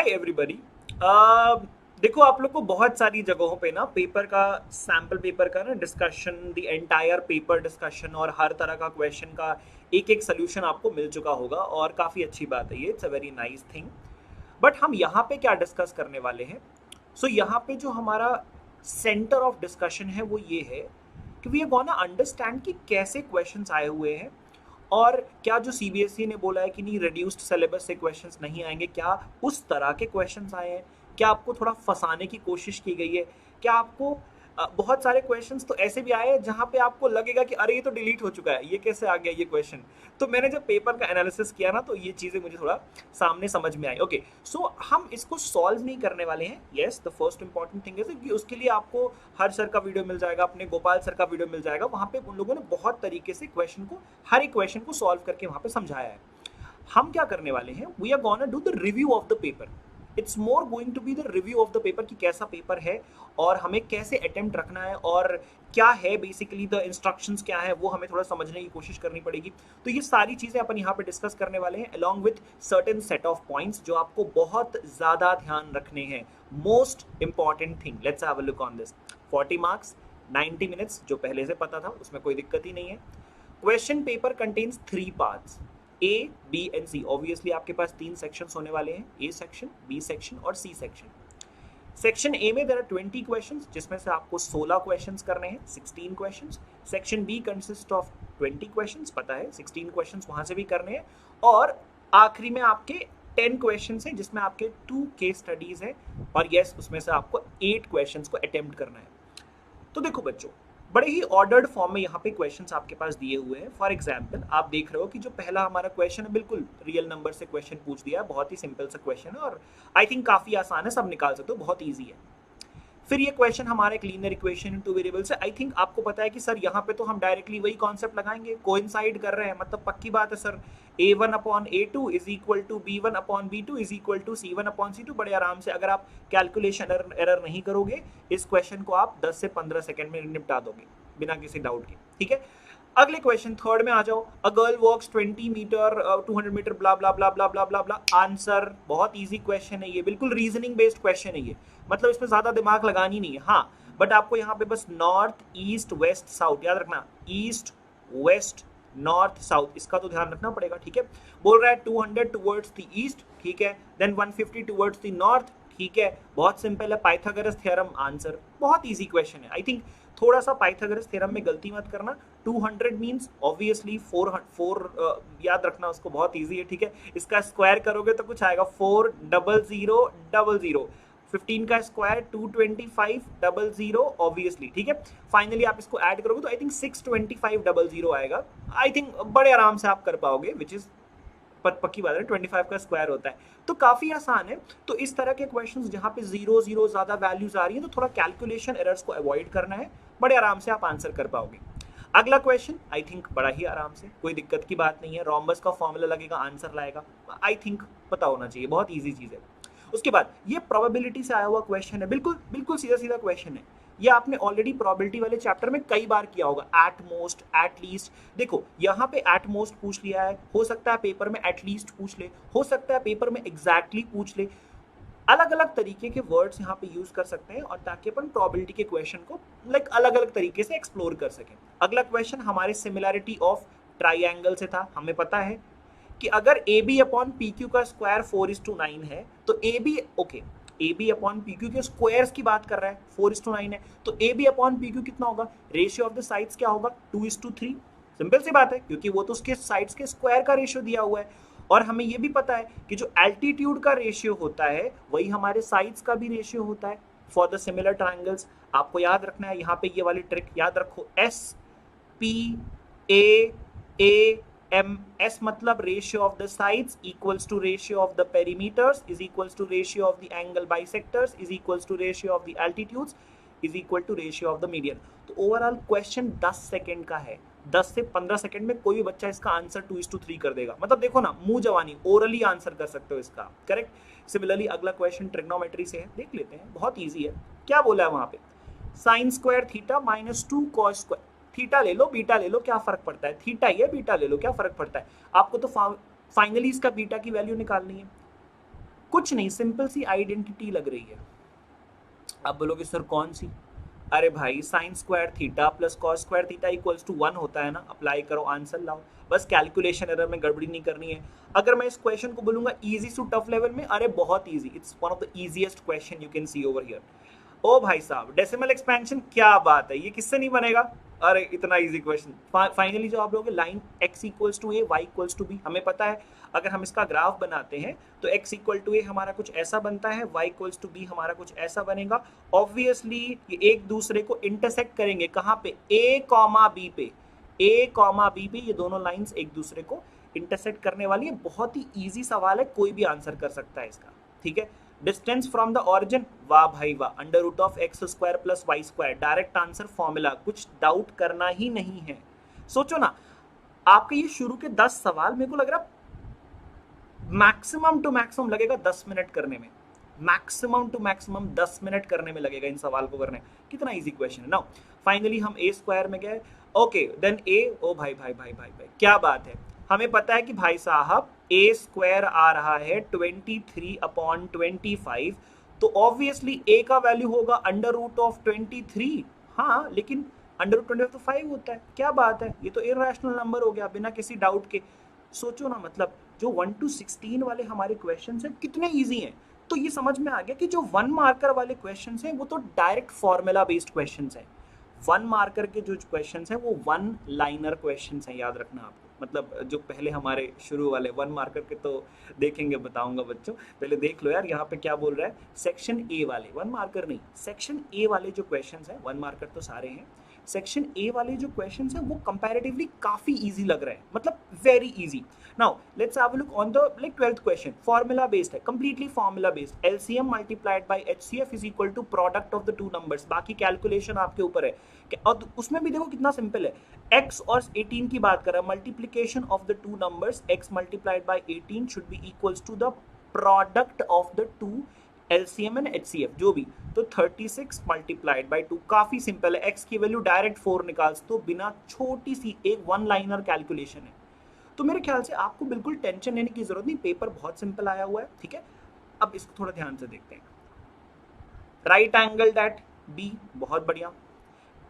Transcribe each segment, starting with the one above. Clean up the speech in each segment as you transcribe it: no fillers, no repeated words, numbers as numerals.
Everybody. देखो आप लोग को बहुत सारी जगहों पे ना पेपर का सैम्पल पेपर का ना discussion, the entire paper discussion और हर तरह का क्वेश्चन का एक एक सोल्यूशन आपको मिल चुका होगा और काफ़ी अच्छी बात है ये। It's a very nice thing. But हम यहाँ पे क्या डिस्कस करने वाले हैं? यहाँ पे जो हमारा सेंटर ऑफ डिस्कशन है वो ये है कि वी आर गोना अंडरस्टैंड कि कैसे क्वेश्चंस आए हुए हैं और क्या जो सीबीएसई ने बोला है कि नहीं रिड्यूस्ड सिलेबस से क्वेश्चंस नहीं आएंगे, क्या उस तरह के क्वेश्चंस आए हैं? क्या आपको थोड़ा फंसाने की कोशिश की गई है? क्या आपको बहुत सारे क्वेश्चंस तो ऐसे भी आए हैं जहां पे आपको लगेगा कि अरे ये तो डिलीट हो चुका है, ये कैसे आ गया ये क्वेश्चन? तो मैंने जब पेपर का एनालिसिस किया ना तो ये चीज़ें मुझे थोड़ा सामने समझ में आई। ओके, सो हम इसको सॉल्व नहीं करने वाले हैं। Yes, the first important thing is कि उसके लिए आपको हर सर का वीडियो मिल जाएगा, अपने गोपाल सर का वीडियो मिल जाएगा। वहाँ पे उन लोगों ने बहुत तरीके से क्वेश्चन को, हर एक क्वेश्चन को सॉल्व करके वहाँ पे समझाया है। हम क्या करने वाले हैं? We are gonna do the review of the paper. It's more going to be the review of the paper कि कैसा पेपर है और हमें कैसे अटेम्प्ट रखना है और क्या है बेसिकली द इंस्ट्रक्शंस क्या है वो हमें थोड़ा समझने की कोशिश करनी पड़ेगी। तो ये सारी चीज़ें अपन यहाँ पे डिस्कस करने वाले हैं along with certain set of points जो आपको बहुत ज़्यादा ध्यान रखने हैं। Most important thing, let's have a look on this. 40 marks, 90 minutes, जो पहले से पता था उसमें कोई दिक्कत ही नहीं है। Question paper contains 3 parts, A, B and C. Obviously आपके पास 3 सेक्शंस होने वाले हैं, ए सेक्शन, बी सेक्शन और सी सेक्शन। सेक्शन ए में देयर आर 20 क्वेश्चंस जिसमें से आपको 16 क्वेश्चंस करने हैं, 16 questions. Section B consist of 20 questions, पता है 16 क्वेश्चंस वहां से भी करने हैं और आखिरी में आपके 10 क्वेश्चंस हैं जिसमें आपके 2 केस स्टडीज है और यस उसमें से आपको 8 क्वेश्चंस को अटेम्प्ट करना है। तो देखो बच्चों, बड़े ही ऑर्डर्ड फॉर्म में यहाँ पे क्वेश्चंस आपके पास दिए हुए हैं। फॉर एग्जांपल आप देख रहे हो कि जो पहला हमारा क्वेश्चन है बिल्कुल रियल नंबर से क्वेश्चन पूछ दिया है, बहुत ही सिंपल सा क्वेश्चन है और आई थिंक काफ़ी आसान है, सब निकाल सकते हो, बहुत ईजी है। फिर ये क्वेश्चन हमारा एक linear equation in two variable से। आई थिंक आपको पता है कि सर यहाँ पे तो हम डायरेक्टली वही कॉन्सेप्ट लगाएंगे, कोइंसाइड कर रहे हैं, मतलब पक्की बात है sir a1 upon a2 is equal to b1 upon b2 is equal to c1 upon c2। बड़े आराम से अगर आप कैलकुलेशन एरर नहीं करोगे इस क्वेश्चन को आप 10 से 15 सेकंड में निपटा दोगे बिना किसी डाउट के, ठीक है। अगले क्वेश्चन थर्ड में आ जाओ। A girl walks 20 metre 200 metre blah blah blah blah blah blah blah. Answer बहुत इजी क्वेश्चन है ये, बिल्कुल रीजनिंग बेस्ड क्वेश्चन है ये, मतलब इसमें ज्यादा दिमाग लगानी नहीं है। हाँ, बट आपको यहाँ पे बस नॉर्थ ईस्ट वेस्ट साउथ याद रखना, ईस्ट वेस्ट नॉर्थ साउथ, इसका तो ध्यान रखना पड़ेगा, ठीक है। बोल रहा है 200 टुवर्ड्स द ईस्ट, ठीक है, देन 150 टुवर्ड्स द नॉर्थ, ठीक है, बहुत सिंपल है। पाइथागोरस थ्योरम आंसर, बहुत इजी क्वेश्चन है। आई थिंक थोड़ा सा पाइथागोरस थ्योरम में गलती मत करना। 200 मींस ऑब्वियसली 4 याद रखना उसको, बहुत इजी है, ठीक है। इसका स्क्वायर करोगे तो कुछ आएगा 40000। 15 का स्क्वायर 22500 ऑब्वियसली, ठीक है। फाइनली आप इसको ऐड करोगे तो आई थिंक 62500 आएगा। आई थिंक बड़े आराम से आप कर पाओगे, विच इज पक्की बात है, 25 का स्क्वायर होता है, तो काफी आसान है। तो इस तरह के क्वेश्चंस जहां पे 0 ज्यादा वैल्यूज आ रही है तो थोड़ा कैलकुलेशन एरर्स को अवॉइड करना है, बड़े आराम से आप आंसर कर पाओगे। अगला क्वेश्चन आई थिंक बड़ा ही आराम से, कोई दिक्कत की बात नहीं है, रोम्बस का फॉर्मूला लगेगा, आंसर लाएगा, आई थिंक पता होना चाहिए, बहुत ईजी चीज है। उसके बाद ये प्रोबेबिलिटी से आया हुआ क्वेश्चन है, बिल्कुल बिल्कुल सीधा सीधा क्वेश्चन है। ये आपने ऑलरेडी प्रोबेबिलिटी वाले चैप्टर में कई बार किया होगा, एट मोस्ट, एट लीस्ट। देखो यहाँ पे एट मोस्ट पूछ लिया है, हो सकता है पेपर में एट लीस्ट पूछ ले, हो सकता है पेपर में एग्जैक्टली पूछ ले। अलग अलग तरीके के वर्ड्स यहाँ पे यूज कर सकते हैं और ताकि अपन प्रोबेबिलिटी के क्वेश्चन को अलग अलग तरीके से एक्सप्लोर कर सकें। अगला क्वेश्चन हमारे सिमिलैरिटी ऑफ ट्राइंगल से था। हमें पता है कि अगर A B upon P Q का स्क्वायर 4:9 है तो A B, okay, A B upon P Q के स्क्वायर्स की बात कर रहा है, 4:9 है, तो A B upon P Q कितना होगा? रेशियो ऑफ द साइड्स क्या होगा? 2:3। सिंपल सी बात है, क्योंकि वो तो उसके साइड्स के स्क्वायर का रेशियो दिया हुआ है और हमें ये भी पता है कि जो एल्टीट्यूड का रेशियो होता है वही हमारे साइड्स का भी रेशियो होता है फॉर द सिमिलर ट्राइंगल्स। आपको याद रखना है यहाँ पे ये वाली ट्रिक याद रखो, S P A M, S मतलब ratio of the sides equals to ratio of the perimeters is equals to ratio of the angle bisectors is equals to ratio of the altitudes is equal to ratio of the median. तो overall question 10 second का है, 10 से 15 second में कोई बच्चा इसका answer 2:3 कर देगा, मतलब देखो ना, मुंह जवानी, ओरली आंसर कर सकते हो इसका, करेक्ट। सिमिलरली अगला क्वेश्चन ट्रिग्नोमेट्री से है, देख लेते हैं, बहुत ईजी है। क्या बोला है वहां पे? Sign square theta minus 2 cos square, theta ले लो बीटा ले लो क्या फर्क पड़ता है, थीटा ही है बीटा ले लो क्या फर्क पड़ता है। आपको तो फाइनली इसका बीटा की वैल्यू निकालनी है। कुछ नहीं, सिंपल सी आइडेंटिटी लग रही है। अब बोलोगे सर कौन सी? अरे भाई sine square theta plus cos square theta equals to 1 होता है ना, अप्लाई करो, आंसर लाओ, बस कैलकुलेशन एरर में गड़बड़ी नहीं करनी है। अगर मैं इस क्वेश्चन को बोलूंगा इजी टू टफ लेवल में, अरे बहुत easy, it's one of the easiest question you can see over here. ओ भाई साहब डेसिमल एक्सपेंशन, क्या बात है, ये किससे नहीं बनेगा? अरे इतना इजी क्वेश्चन। फाइनली जो आप लोग line x equals to A Y equals to B, हमें पता है अगर हम इसका ग्राफ बनाते हैं तो x इक्वल टू ए हमारा कुछ ऐसा बनता है, y इक्वल्स टू बी हमारा कुछ ऐसा बनेगा। ऑब्वियसली ये एक दूसरे को इंटरसेक्ट करेंगे कहाँ पे? a कॉमा b पे, a कॉमा b पे ये दोनों लाइंस एक दूसरे को इंटरसेक्ट करने वाली है। बहुत ही इजी सवाल है, कोई भी आंसर कर सकता है इसका, ठीक है। डिस्टेंस फ्रॉम द ऑरिजिन, वाह भाई वाह, under root of X square plus Y square, direct answer formula, कुछ डाउट करना ही नहीं है। सोचो ना, आपके ये शुरू के 10 सवाल मेरे को लग रहा मैक्सिमम टू मैक्सिमम लगेगा 10 मिनट करने में, मैक्सिमम टू मैक्सिमम 10 मिनट करने में लगेगा इन सवाल को करने। कितना इजी क्वेश्चन है ना। फाइनली हम ए स्क्वायर में गए, ओके देन ए, ओ भाई भाई भाई भाई भाई क्या बात है, हमें पता है कि भाई साहब ए स्क्वायर आ रहा है 23/25, तो ऑब्वियसली ए का वैल्यू होगा अंडर रूट ऑफ 23। हाँ लेकिन अंडर रूट 25 तो 5 होता है, क्या बात है, ये तो इररेशनल नंबर हो गया बिना किसी डाउट के। सोचो ना, मतलब जो 1 to 16 वाले हमारे क्वेश्चन हैं कितने इजी हैं। तो ये समझ में आ गया कि जो 1 मार्कर वाले क्वेश्चन हैं वो तो डायरेक्ट फॉर्मूला बेस्ड क्वेश्चन हैं। 1 मार्कर के जो क्वेश्चन हैं वो 1 लाइनर क्वेश्चन हैं, याद रखना आपको। मतलब जो पहले हमारे शुरू वाले 1 मार्कर के तो देखेंगे, बताऊंगा बच्चों, पहले देख लो यार यहाँ पे क्या बोल रहा है। सेक्शन ए वाले 1 मार्कर नहीं, सेक्शन ए वाले जो क्वेश्चन हैं, 1 मार्कर तो सारे हैं, सेक्शन ए वाले जो क्वेश्चंस हैं वो कंपैरेटिवली काफी इजी लग रहे हैं, मतलब very easy. Now let's have a look on the like 12th question, formula based है, completely formula based. LCM multiplied by HCF is equal to product of the two numbers, बाकी calculation आपके ऊपर है। और उसमें भी देखो कितना सिंपल है, x और 18 की बात कर रहा है, multiplication of the two numbers x multiplied by 18 should be equals to the product of the two LCM and HCF जो भी, तो 36 मल्टीप्लाइड बाई 2, काफी सिंपल है। x की वैल्यू डायरेक्ट 4 निकाल तो बिना छोटी सी एक 1 लाइनर कैलकुलेशन है। तो मेरे ख्याल से आपको बिल्कुल टेंशन लेने की जरूरत नहीं, पेपर बहुत सिंपल आया हुआ है, ठीक है। अब इसको थोड़ा ध्यान से देखते हैं। राइट एंगल एट B, बहुत बढ़िया।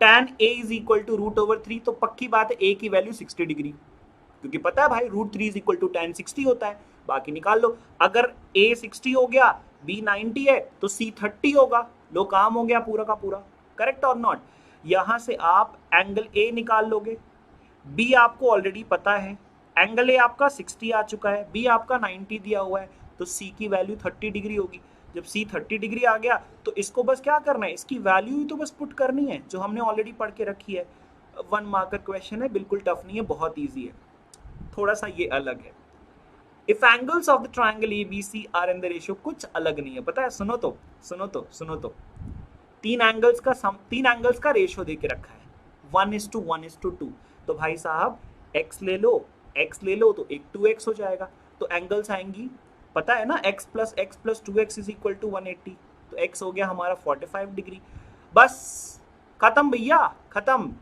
tan A is equal to root over 3, तो पक्की बात है A की वैल्यू 60 डिग्री, क्योंकि पता है भाई root 3 is equal to tan 60 होता है, बाकी निकाल लो। अगर A 60 हो गया, B 90 है, तो C 30 होगा, लो काम हो गया पूरा का पूरा, करेक्ट और नॉट। यहां से आप एंगल A निकाल लोगे, B आपको ऑलरेडी पता है, एंगल A आपका 60 आ चुका है, B आपका 90 दिया हुआ है, तो C की वैल्यू 30 डिग्री होगी। जब C 30 डिग्री आ गया तो इसको बस क्या करना है, इसकी वैल्यू ही तो बस पुट करनी है जो हमने ऑलरेडी पढ़ के रखी है। 1 मार्कर क्वेश्चन है, बिल्कुल टफ नहीं है, बहुत ईजी है, थोड़ा सा ये अलग है। If angles of the triangle ABC are in the ratio, कुछ अलग नहीं है, पता है, सुनो तो तीन एंगल्स का रेशियो दे के रखा है, 1:1:2। तो भाई साहब x ले लो तो एक 2x हो जाएगा, तो एंगल्स आएंगी, पता है ना, x plus 2x is equal to 180, तो x हो गया हमारा 45 डिग्री। बस खत्म भैया, खत्म।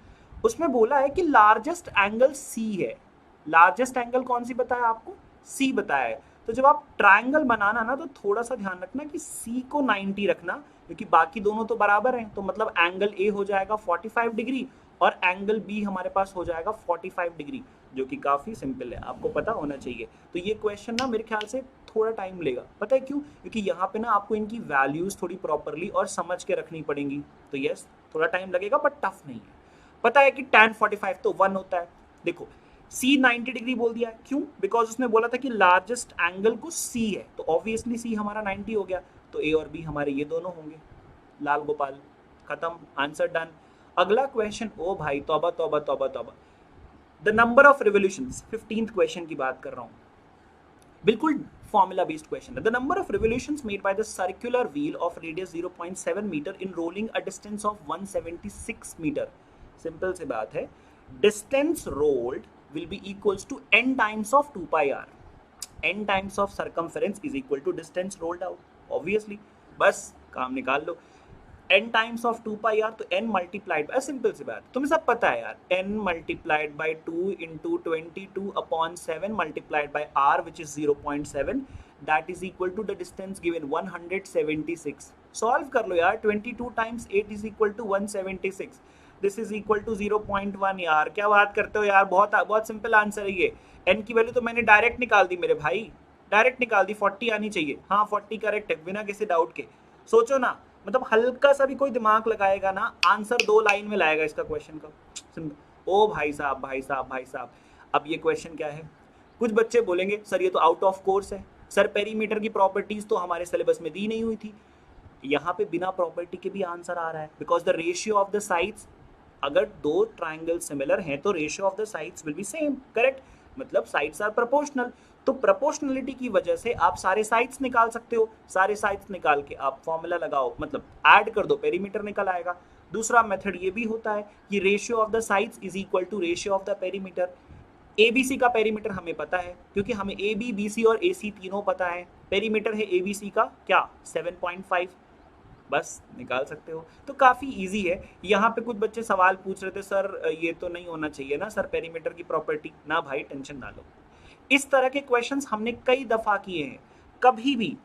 उसमें बोला है कि लार्जेस्ट एंगल C है, लार्जेस्ट एंगल कौन सी बताया आपको, C बताया है। तो जब आप ट्रायंगल बनाना ना तो थोड़ा सा ध्यान रखना कि C को 90 रखना, क्योंकि बाकी दोनों तो बराबर हैं, तो मतलब एंगल A हो जाएगा 45 डिग्री और एंगल B हमारे पास हो जाएगा 45 डिग्री, जो कि काफी सिंपल है, आपको पता होना चाहिए। तो ये क्वेश्चन ना मेरे ख्याल से थोड़ा टाइम लेगा, पता है क्यों, क्योंकि यहाँ पे ना आपको इनकी वैल्यूज थोड़ी प्रॉपरली और समझ के रखनी पड़ेंगी, तो यस थोड़ा टाइम लगेगा बट टफ नहीं है। पता है कि tan 45 तो 1 होता है, देखो C 90 डिग्री बोल दिया है, क्यों, बिकॉज उसने बोला था कि लार्जेस्ट एंगल को C है, तो ऑब्वियसली C हमारा 90 हो गया, तो A और B हमारे ये दोनों होंगे, लाल गोपाल, खत्म, आंसर डन। अगला क्वेश्चन, ओ भाई तौबा तौबा तौबा तौबा, the number of revolutions, 15th question की बात कर रहा हूं, बिल्कुल फॉर्मूला बेस्ड क्वेश्चन है। The number of revolutions made by the circular wheel of radius 0.7 metre in rolling a distance of 176 metre, simple सी बात है, distance rolled will be equals to n times of 2 pi r, n times of circumference is equal to distance rolled out, obviously, बस काम निकाल लो, n times of 2 pi r, तो n multiplied by, simple सी बात, तुम्हें सब पता है यार, n multiplied by 2 into 22 upon 7 multiplied by r which is 0.7, that is equal to the distance given 176। Solve कर लो यार, 22 times 8 is equal to 176, this is equal to 0.1। यार क्या बात करते हो यार, बहुत बहुत सिंपल आंसर है ये। एन की वैल्यू तो मैंने डायरेक्ट निकाल दी मेरे भाई, डायरेक्ट निकाल दी, 40 आनी चाहिए। हाँ 40 करेक्ट है बिना किसी डाउट के। सोचो ना, मतलब हल्का सा भी कोई दिमाग लगाएगा ना, आंसर 2 लाइन में लाएगा इसका क्वेश्चन का। ओ भाई साहब भाई साहब भाई साहब, अब ये क्वेश्चन क्या है? कुछ बच्चे बोलेंगे सर ये तो आउट ऑफ कोर्स है, सर पेरीमीटर की प्रॉपर्टीज तो हमारे सिलेबस में दी नहीं हुई थी। यहाँ पे बिना प्रॉपर्टी के भी आंसर आ रहा है, because the ratio of the sides, अगर दो ट्राइंगल सिमिलर हैं तो ratio of the sides will be same, correct? मतलब साइड्स आर प्रोपोर्शनल, तो प्रोपोर्शनलिटी की वजह से आप सारे साइड्स निकाल सकते हो। सारे साइड्स निकाल के आप फॉर्मूला लगाओ, मतलब ऐड कर दो, पेरीमीटर निकल आएगा। दूसरा मेथड ये भी होता है कि ratio of the sides is equal to ratio of the perimeter. ABC का पेरीमीटर हमें पता है, क्योंकि हमें ए बी बी सी और ए सी तीनों पता है। पेरीमीटर है एबीसी का क्या, 7.5, बस निकाल सकते हो। तो काफ़ी इजी है। यहाँ पे कुछ बच्चे सवाल पूछ रहे थे सर ये तो नहीं होना चाहिए ना सर पेरीमीटर की प्रॉपर्टी, ना भाई टेंशन ना लो। इस तरह के क्वेश्चंस हमने कई दफ़ा किए हैं। कभी भी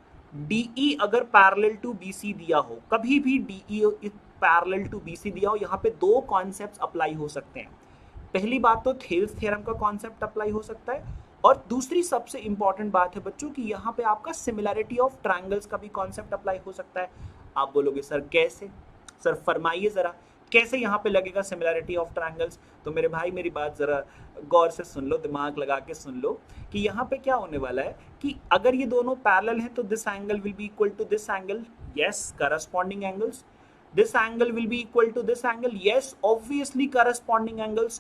DE अगर पैरेलल टू BC दिया हो, कभी भी DE पैरेलल टू BC दिया हो, यहाँ पे दो कॉन्सेप्ट्स अप्लाई हो सकते हैं। पहली बात तो थेल्स थ्योरम का कॉन्सेप्ट अप्लाई हो सकता है, और दूसरी सबसे इंपॉर्टेंट बात है बच्चों कि यहाँ पे आपका सिमिलैरिटी ऑफ ट्रायंगल्स का भी कॉन्सेप्ट अप्लाई हो सकता है। आप बोलोगे सर कैसे? सर फरमाइए ज़रा, कैसे यहाँ पे लगेगा सिमिलैरिटी ऑफ ट्रायंगल्स? तो मेरे भाई मेरी बात ज़रा गौर से सुन लो, दिमाग लगा के सुन लो कि यहाँ पे क्या होने वाला है कि अगर ये दोनों पैरेलल हैं तो this angle will be equal to this angle, yes corresponding angles. This angle will be equal to this angle, yes obviously corresponding angles.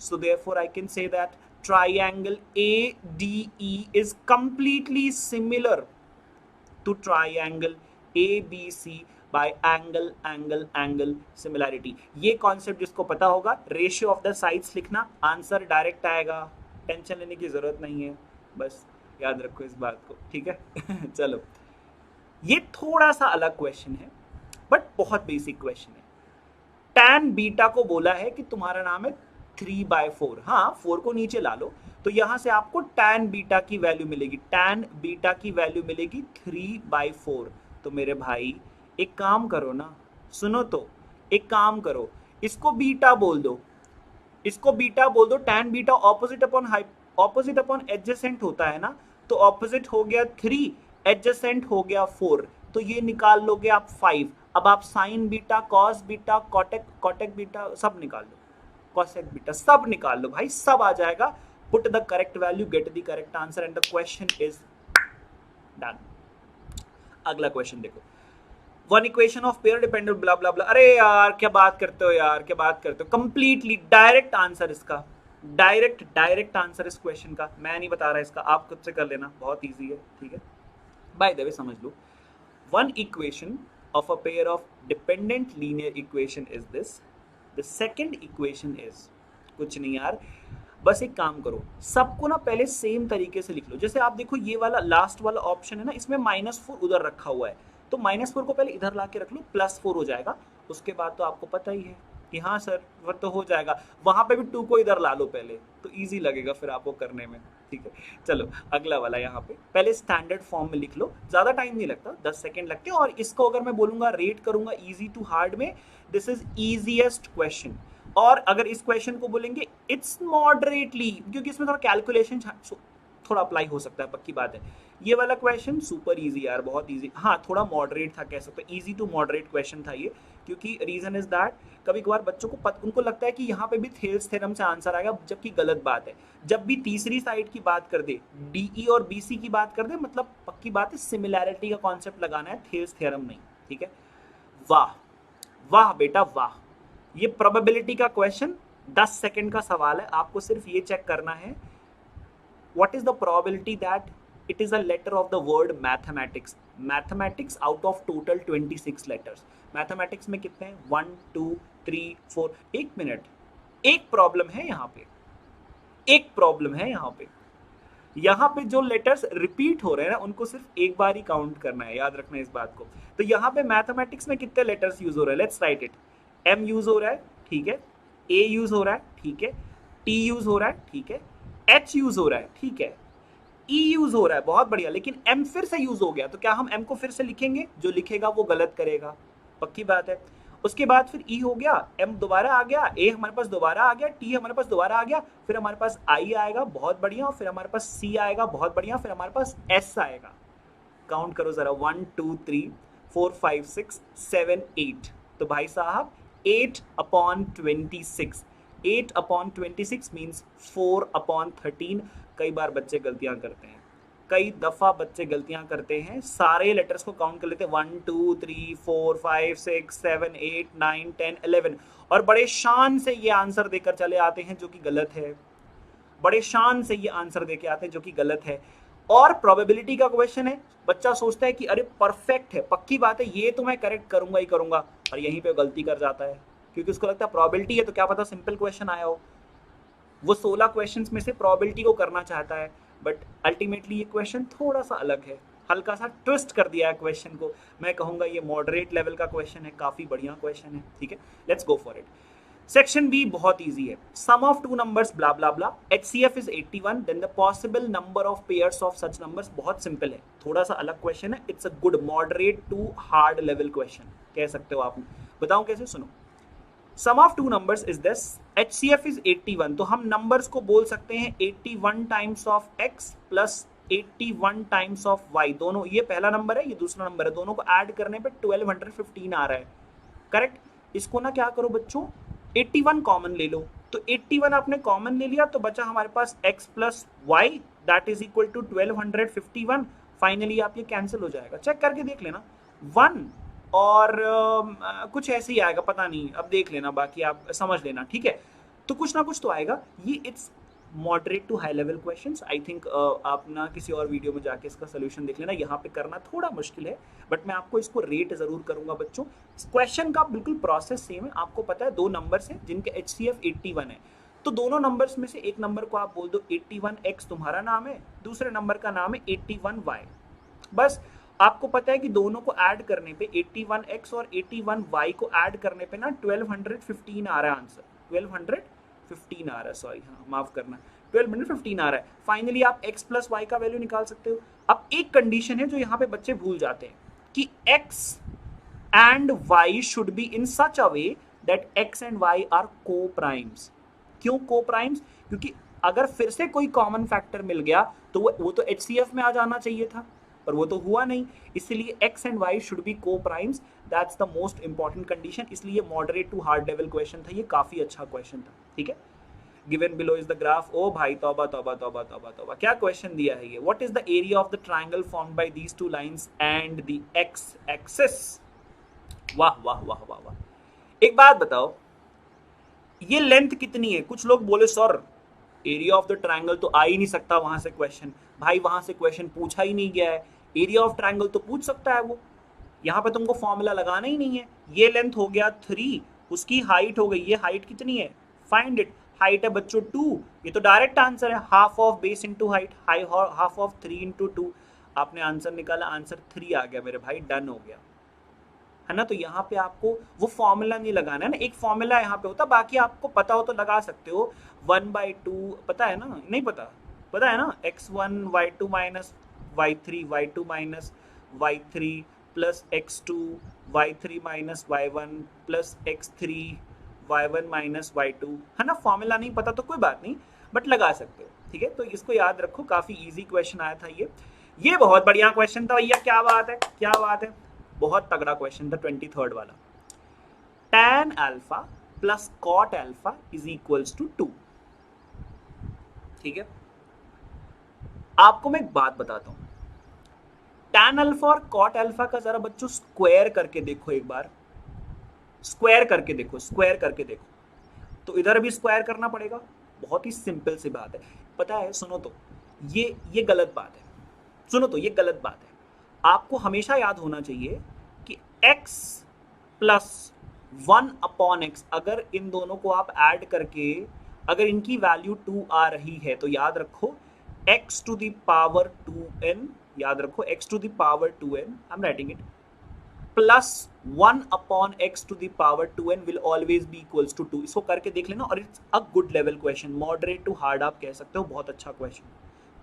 So therefore I can say that triangle ADE is completely similar to triangle ABC by angle similarity. ये concept जिसको पता होगा, ratio of the sides लिखना, answer direct आएगा, tension लेने की जरूरत नहीं है, बस याद रखो इस बात को, ठीक है? चलो, ये थोड़ा सा अलग क्वेश्चन है बट बहुत बेसिक क्वेश्चन है। tan बीटा को बोला है कि तुम्हारा नाम है 3/4, हाँ 4 को नीचे ला लो तो यहां से आपको tan बीटा की वैल्यू मिलेगी, tan बीटा की वैल्यू मिलेगी 3/4। तो मेरे भाई एक काम करो ना, सुनो तो, एक काम करो, इसको बीटा बोल दो, इसको बीटा बोल दो। tan beta opposite upon adjacent होता है ना, तो ऑपोजिट हो गया 3, एडजेसेंट हो गया 4, तो ये निकाल लोगे आप 5। अब आप साइन बीटा, कॉस बीटा, कॉटेक बीटा सब निकाल लो, कॉसेक बीटा सब निकाल लो भाई, सब आ जाएगा। Put the correct value, get the correct answer and the question is done. अगला क्वेश्चन देखो, one equation of pair dependent blah blah blah. अरे यार क्या बात करते हो यार, क्या बात करते हो, कंप्लीटली डायरेक्ट आंसर इसका, डायरेक्ट आंसर इस क्वेश्चन का, मैं नहीं बता रहा इसका, आप खुद से कर लेना, बहुत ईजी है, ठीक है? बाय द वे समझ लो, one equation of a pair of dependent linear equation is this, the second equation is, कुछ नहीं यार, बस एक काम करो, सबको ना पहले सेम तरीके से लिख लो। जैसे आप देखो ये वाला लास्ट वाला ऑप्शन है ना, इसमें -4 उधर रखा हुआ है, तो -4 को पहले इधर ला के रख लो, +4 हो जाएगा। उसके बाद तो आपको पता ही है कि हाँ सर वो तो हो जाएगा, वहां पे भी 2 को इधर ला लो पहले, तो इजी लगेगा फिर आपको करने में, ठीक है? चलो अगला वाला, यहाँ पे पहले स्टैंडर्ड फॉर्म में लिख लो, ज्यादा टाइम नहीं लगता, 10 सेकंड लगते हैं। और इसको अगर मैं बोलूंगा रेट करूंगा इजी टू हार्ड में, दिस इज इजीएस्ट क्वेश्चन। और अगर इस क्वेश्चन को बोलेंगे इट्स मॉडरेटली, क्योंकि इसमें थोड़ा कैलकुलेशन थोड़ा अप्लाई हो सकता है, पक्की बात है। ये वाला क्वेश्चन सुपर इजी यार, बहुत इजी, हाँ थोड़ा मॉडरेट था, कह सकते हैं इजी टू मॉडरेट क्वेश्चन था ये, क्योंकि रीजन इज दैट कभी कभार बच्चों को उनको लगता है कि यहाँ पे भी थेल्स थ्योरम से आंसर आएगा, जबकि गलत बात है। जब भी तीसरी साइड की बात कर दे, DE और BC की बात कर दे, मतलब पक्की बात है सिमिलैरिटी का कॉन्सेप्ट लगाना है, थेल्स थ्योरम नहीं, ठीक है? वाह वाह बेटा वाह, ये प्रोबेबिलिटी का क्वेश्चन 10 सेकंड का सवाल है, आपको सिर्फ ये चेक करना है what is the probability that it is a letter of the word mathematics. Mathematics out of total 26 letters. Mathematics में कितने हैं? 1 2 3 4। एक मिनट, एक प्रॉब्लम है यहाँ पे, एक प्रॉब्लम है यहाँ पे, यहाँ पे जो लेटर्स रिपीट हो रहे हैं ना उनको सिर्फ एक बार ही काउंट करना है, याद रखना इस बात को। तो यहाँ पे मैथमेटिक्स में कितने लेटर्स यूज हो रहे हैं? Let's write it. M use हो रहा है, ठीक है, A यूज हो रहा है, ठीक है, T यूज हो रहा है, ठीक है, H यूज हो रहा है, ठीक है, ई यूज हो रहा है, बहुत बढ़िया, लेकिन एम फिर से यूज हो गया, तो क्या हम एम को फिर से लिखेंगे? जो लिखेगा वो गलत करेगा, पक्की बात है। उसके बाद फिर ई हो गया, एम दोबारा आ गया, ए हमारे पास दोबारा आ गया, टी हमारे पास दोबारा आ गया, फिर हमारे पास आई आएगा, बहुत बढ़िया, फिर हमारे पास सी आएगा, बहुत बढ़िया, फिर हमारे पास एस आएगा। काउंट करो जरा, 1 2 3 4 5 6 7 8, तो भाई साहब 8/26, 8/26 मीन्स 4/13। कई बार बच्चे गलतियां करते हैं, कई दफा बच्चे गलतियां करते हैं, सारे लेटर्स को काउंट कर लेते हैं 1 2 3 4 5 6 7 8 9 10 11, और बड़े शान से ये आंसर देकर चले आते हैं जो कि गलत है, बड़े शान से ये आंसर देके आते हैं जो कि गलत है। और प्रोबेबिलिटी का क्वेश्चन है, बच्चा सोचता है कि अरे परफेक्ट है, पक्की बात है, ये तो मैं करेक्ट करूंगा ही करूंगा, और यहीं पे गलती कर जाता है, क्योंकि उसको लगता है प्रोबेबिलिटी है तो क्या पता सिंपल क्वेश्चन आया हो। वो 16 क्वेश्चंस में से प्रोबेबिलिटी को करना चाहता है, बट अल्टीमेटली ये क्वेश्चन थोड़ा सा अलग है, हल्का सा ट्विस्ट कर दिया है क्वेश्चन को। मैं कहूंगा ये मॉडरेट लेवल का क्वेश्चन है, काफी बढ़िया क्वेश्चन है, ठीक है, let's go for it. Section B बहुत इजी है, sum of two numbers blah blah blah, HCF is 81, then the possible number of pairs of such numbers. बहुत सिंपल है, थोड़ा सा अलग क्वेश्चन है, it's a good moderate to hard level question कह सकते हो आप। बताऊं कैसे? सुनो, sum of two numbers is this, HCF is 81, तो हम नंबर्स को बोल सकते हैं 81 times of x plus 81 times of y, दोनों, ये पहला नंबर है, ये दूसरा नंबर है, दोनों को ऐड करने पे 1215 आ रहा है, करेक्ट। इसको ना क्या करो बच्चों, 81 कॉमन ले लो, तो 81 आपने कॉमन ले लिया, तो बचा हमारे पास x plus Y that is equal to 1251। Finally आप ये कैंसिल हो जाएगा, चेक करके देख लेना, 1 और कुछ ऐसे ही आएगा, पता नहीं, अब देख लेना, बाकी आप समझ लेना, ठीक है, तो कुछ ना कुछ तो आएगा। ये it's moderate to high level questions, I think आप ना किसी और वीडियो में जाके इसका सोल्यूशन देख लेना, यहाँ पे करना थोड़ा मुश्किल है, बट मैं आपको इसको रेट जरूर करूंगा बच्चों। क्वेश्चन का बिल्कुल प्रोसेस सेम है, आपको पता है दो नंबर्स हैं जिनके HCF 81 है, तो दोनों नंबर्स में से एक नंबर को आप बोल दो 81x तुम्हारा नाम है, दूसरे नंबर का नाम है 81y, बस आपको पता है कि दोनों को ऐड करने पे 81x और 81y को ऐड करने पे ना 1215 आ रहा है आंसर, 1215 आ रहा है, सॉरी, हाँ माफ करना, 1215 आ रहा है। फाइनली आप x प्लस वाई का वैल्यू निकाल सकते हो। अब एक कंडीशन है जो यहाँ पे बच्चे भूल जाते हैं कि x and y should be in such a way that x and y are co primes. क्यों को प्राइम्स? क्योंकि अगर फिर से कोई कॉमन फैक्टर मिल गया तो वो तो HCF में आ जाना चाहिए था, पर वो तो हुआ नहीं, इसलिए x and y should be co primes, that's the most important condition. इसलिए moderate to hard level question था, ये काफी अच्छा क्वेश्चन था, ठीक है। Given below is the graph, ओ भाई तौबा तौबा तौबा तौबा तौबा, क्या क्वेश्चन दिया है ये, what is the area of the triangle formed by these two lines and the x axis. वाह वाह वाह वाह वाह। एक बात बताओ, ये लेंथ कितनी है? कुछ लोग बोले sir area of the triangle तो आ ही नहीं सकता वहां से क्वेश्चन, भाई वहां से क्वेश्चन पूछा ही नहीं गया है, एरिया ऑफ ट्रायंगल तो पूछ सकता है वो, यहाँ पे तुमको फॉर्मूला लगाना ही नहीं है। ये लेंथ हो गया 3, उसकी हाइट हो गई, ये हाइट कितनी है, फाइंड इट, हाइट है बच्चों 2, ये तो डायरेक्ट आंसर है, half of base into height, half of 3 into 2, आपने आंसर निकाला, आंसर 3 आ गया मेरे भाई, डन हो गया, है ना। तो यहाँ पे आपको वो फॉर्मूला नहीं लगाना है ना, एक फॉर्मूला यहाँ पे होता, बाकी आपको पता हो तो लगा सकते हो, 1/2 पता है ना, नहीं पता, पता है ना, x1 y2 minus y3 y2 minus y3 plus x2 y3 minus y1 plus x3 y1 minus y2, है ना। फॉर्मूला नहीं पता तो कोई बात नहीं, बट लगा सकते हो, ठीक है। तो इसको याद रखो, काफी इजी क्वेश्चन आया था ये बहुत बढ़िया क्वेश्चन था भैया, क्या बात है, क्या बात है, बहुत तगड़ा क्वेश्चन था 23rd वाला। tan alpha plus cot alpha is equals to 2, ठीक है। आपको मैं एक बात बताता हूं, tan अल्फा और cot अल्फा का जरा बच्चों स्क्वायर करके देखो, एक बार स्क्वायर करके देखो, स्क्वायर करके देखो, तो इधर भी स्क्वायर करना पड़ेगा, बहुत ही सिंपल सी बात है, पता है। सुनो तो ये गलत बात है, सुनो तो ये गलत बात है। आपको हमेशा याद होना चाहिए कि x प्लस 1/x, अगर इन दोनों को आप ऐड करके अगर इनकी वैल्यू 2 आ रही है तो याद रखो x to the power 2n, याद रखो x to the power 2n, I am writing it, plus 1/x to the power 2n will always be equals to 2। इसको करके देख लेना, और it's a good level question, moderate to hard आप कह सकते हो, बहुत अच्छा क्वेश्चन।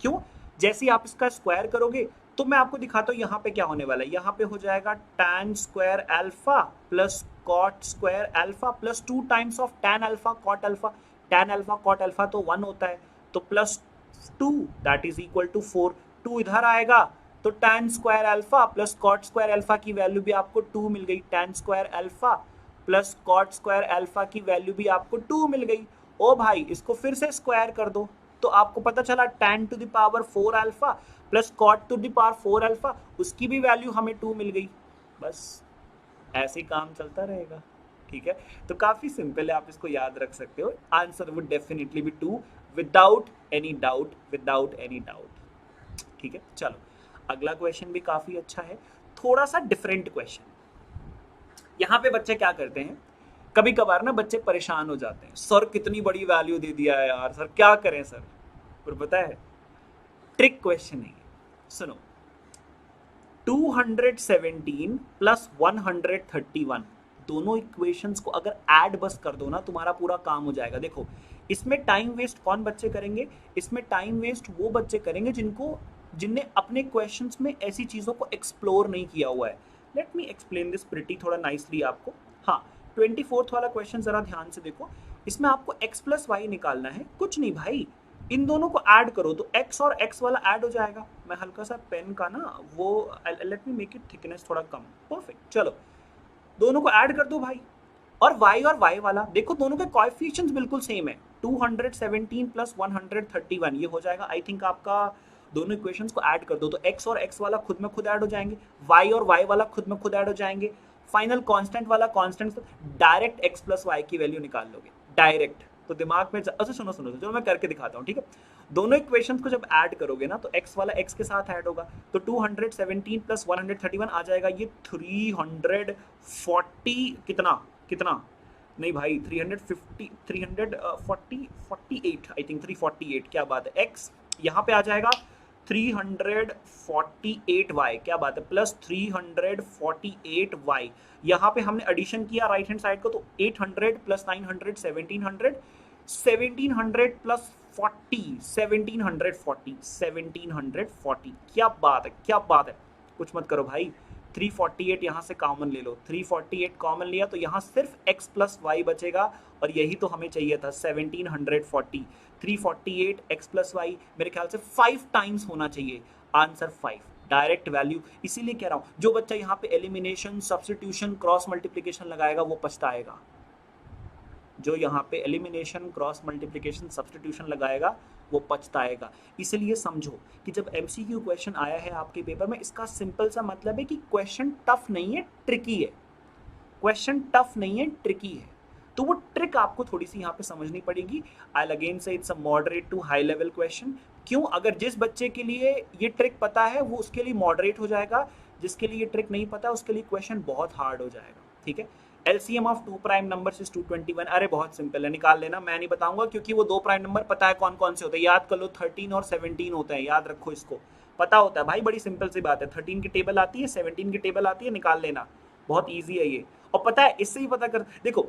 क्यों? जैसे ही आप इसका स्क्वायर करोगे तो मैं आपको दिखाता हूँ यहाँ पे क्या होने वाला है। यहाँ पे हो जाएगा tan square alpha plus cot square alpha plus 2 times of tan alpha cot alpha. tan alpha cot alpha तो 1 होता है, तो plus 2 that is equal to 4। 2 इधर आएगा तो tan square alpha plus cot square alpha की वैल्यू भी आपको 2 मिल गई। tan square alpha plus cot square alpha की वैल्यू भी आपको 2 मिल गई। ओ भाई इसको फिर से स्क्वायर कर दो तो आपको पता चला tan to the power 4 alpha plus cot to the power 4 alpha, उसकी भी वैल्यू हमें 2 मिल गई। बस ऐसे ही काम चलता रहेगा, ठीक है। तो काफी सिंपल है, आप इसको याद रख सकते हो। Answer would definitely be 2 without any doubt, without any doubt, ठीक है। चलो अगला क्वेश्चन भी काफी अच्छा है, थोड़ा सा डिफरेंट क्वेश्चन। यहाँ पे बच्चे क्या करते हैं, कभी कभार ना बच्चे परेशान हो जाते हैं, सर कितनी बड़ी वैल्यू दे दिया है यार, सर क्या करें सर। पर पता है ट्रिक क्वेश्चन नहीं है, सुनो। 217 प्लस 131 दोनों इक्वेशंस को अगर ऐड बस कर दो ना, तुम्हारा पूरा काम हो जाएगा। देखो इसमें टाइम वेस्ट कौन बच्चे करेंगे, इसमें टाइम वेस्ट वो बच्चे करेंगे जिनने अपने क्वेश्चंस में ऐसी चीजों को एक्सप्लोर नहीं किया हुआ है। Let me explain this pretty थोड़ा नाइसली आपको। हाँ 24th वाला क्वेश्चन जरा ध्यान से देखो, इसमें आपको x प्लस वाई निकालना है। कुछ नहीं भाई, इन दोनों को ऐड करो तो x और x वाला ऐड हो जाएगा। मैं हल्का सा पेन का ना वो let me make it thickness थोड़ा कम, परफेक्ट। चलो दोनों को ऐड कर दो भाई, और y वाला देखो, दोनों के कोएफिशिएंट्स बिल्कुल सेम है। 217 प्लस 131 ये हो जाएगा। आई थिंक आपका दोनों इक्वेशंस को ऐड कर दो तो x और x वाला खुद में खुद ऐड हो जाएंगे, y और y वाला खुद में खुद ऐड हो जाएंगे। फाइनल कांस्टेंट वाला constant, direct x plus Y की वैल्यू निकाल लोगे डायरेक्ट। तो दिमाग में अच्छा सुनो चलो मैं करके दिखाता हूँ, ठीक है। दोनों इक्वेशंस को जब ऐड करोगे ना तो x वाला x के साथ ऐड होगा, तो 217 प्लस 131 आ जाएगा ये 340 कितना नहीं भाई 348 आई थिंक 348, क्या बात है। x यहाँ पे आ जाएगा 348y, क्या बात है, प्लस 348y। यहाँ पे हमने एडिशन किया राइट हैंड साइड को, तो 800 प्लस 900 1700, 1700 प्लस 40 1740, क्या बात है, क्या बात है। कुछ मत करो भाई, 348 यहाँ से कॉमन ले लो, 348 कॉमन लिया तो यहाँ सिर्फ x प्लस वाई बचेगा, और यही तो हमें चाहिए था 1740। 348 x प्लस वाई मेरे ख्याल से 5 टाइम्स होना चाहिए, आंसर 5 डायरेक्ट वैल्यू। इसीलिए कह रहा हूं जो बच्चा यहाँ पे एलिमिनेशन सब्स्टिट्यूशन क्रॉस मल्टीप्लिकेशन लगाएगा वो पछताएगा। जो यहाँ पे एलिमिनेशन क्रॉस मल्टीप्लिकेशन सब्स्टिट्यूशन लगाएगा वो पछताएगा। इसलिए समझो कि जब एमसीक्यू क्वेश्चन आया है आपके पेपर में, इसका सिंपल सा मतलब है कि क्वेश्चन टफ नहीं है, ट्रिकी है। क्वेश्चन टफ नहीं है, ट्रिकी है। तो वो ट्रिक आपको थोड़ी सी यहाँ पे समझनी पड़ेगी। I again say it's a moderate to high level question. क्यों? अगर जिस बच्चे के लिए ये ट्रिक पता है वो उसके लिए मॉडरेट हो जाएगा, जिसके लिए ये ट्रिक नहीं पता उसके लिए क्वेश्चन बहुत हार्ड हो जाएगा, ठीक है। LCM of 2 prime numbers is 221। अरे बहुत सिंपल है, निकाल लेना, मैं नहीं बताऊंगा क्योंकि वो 2 प्राइम नंबर पता है कौन कौन से होते हैं, याद कर लो 13 और 17 होते हैं, याद रखो इसको, पता होता है भाई, बड़ी सिंपल सी बात है। 13 की टेबल आती है, 17 की टेबल आती है, निकाल लेना, बहुत ईजी है ये। और पता है इससे ही पता कर, देखो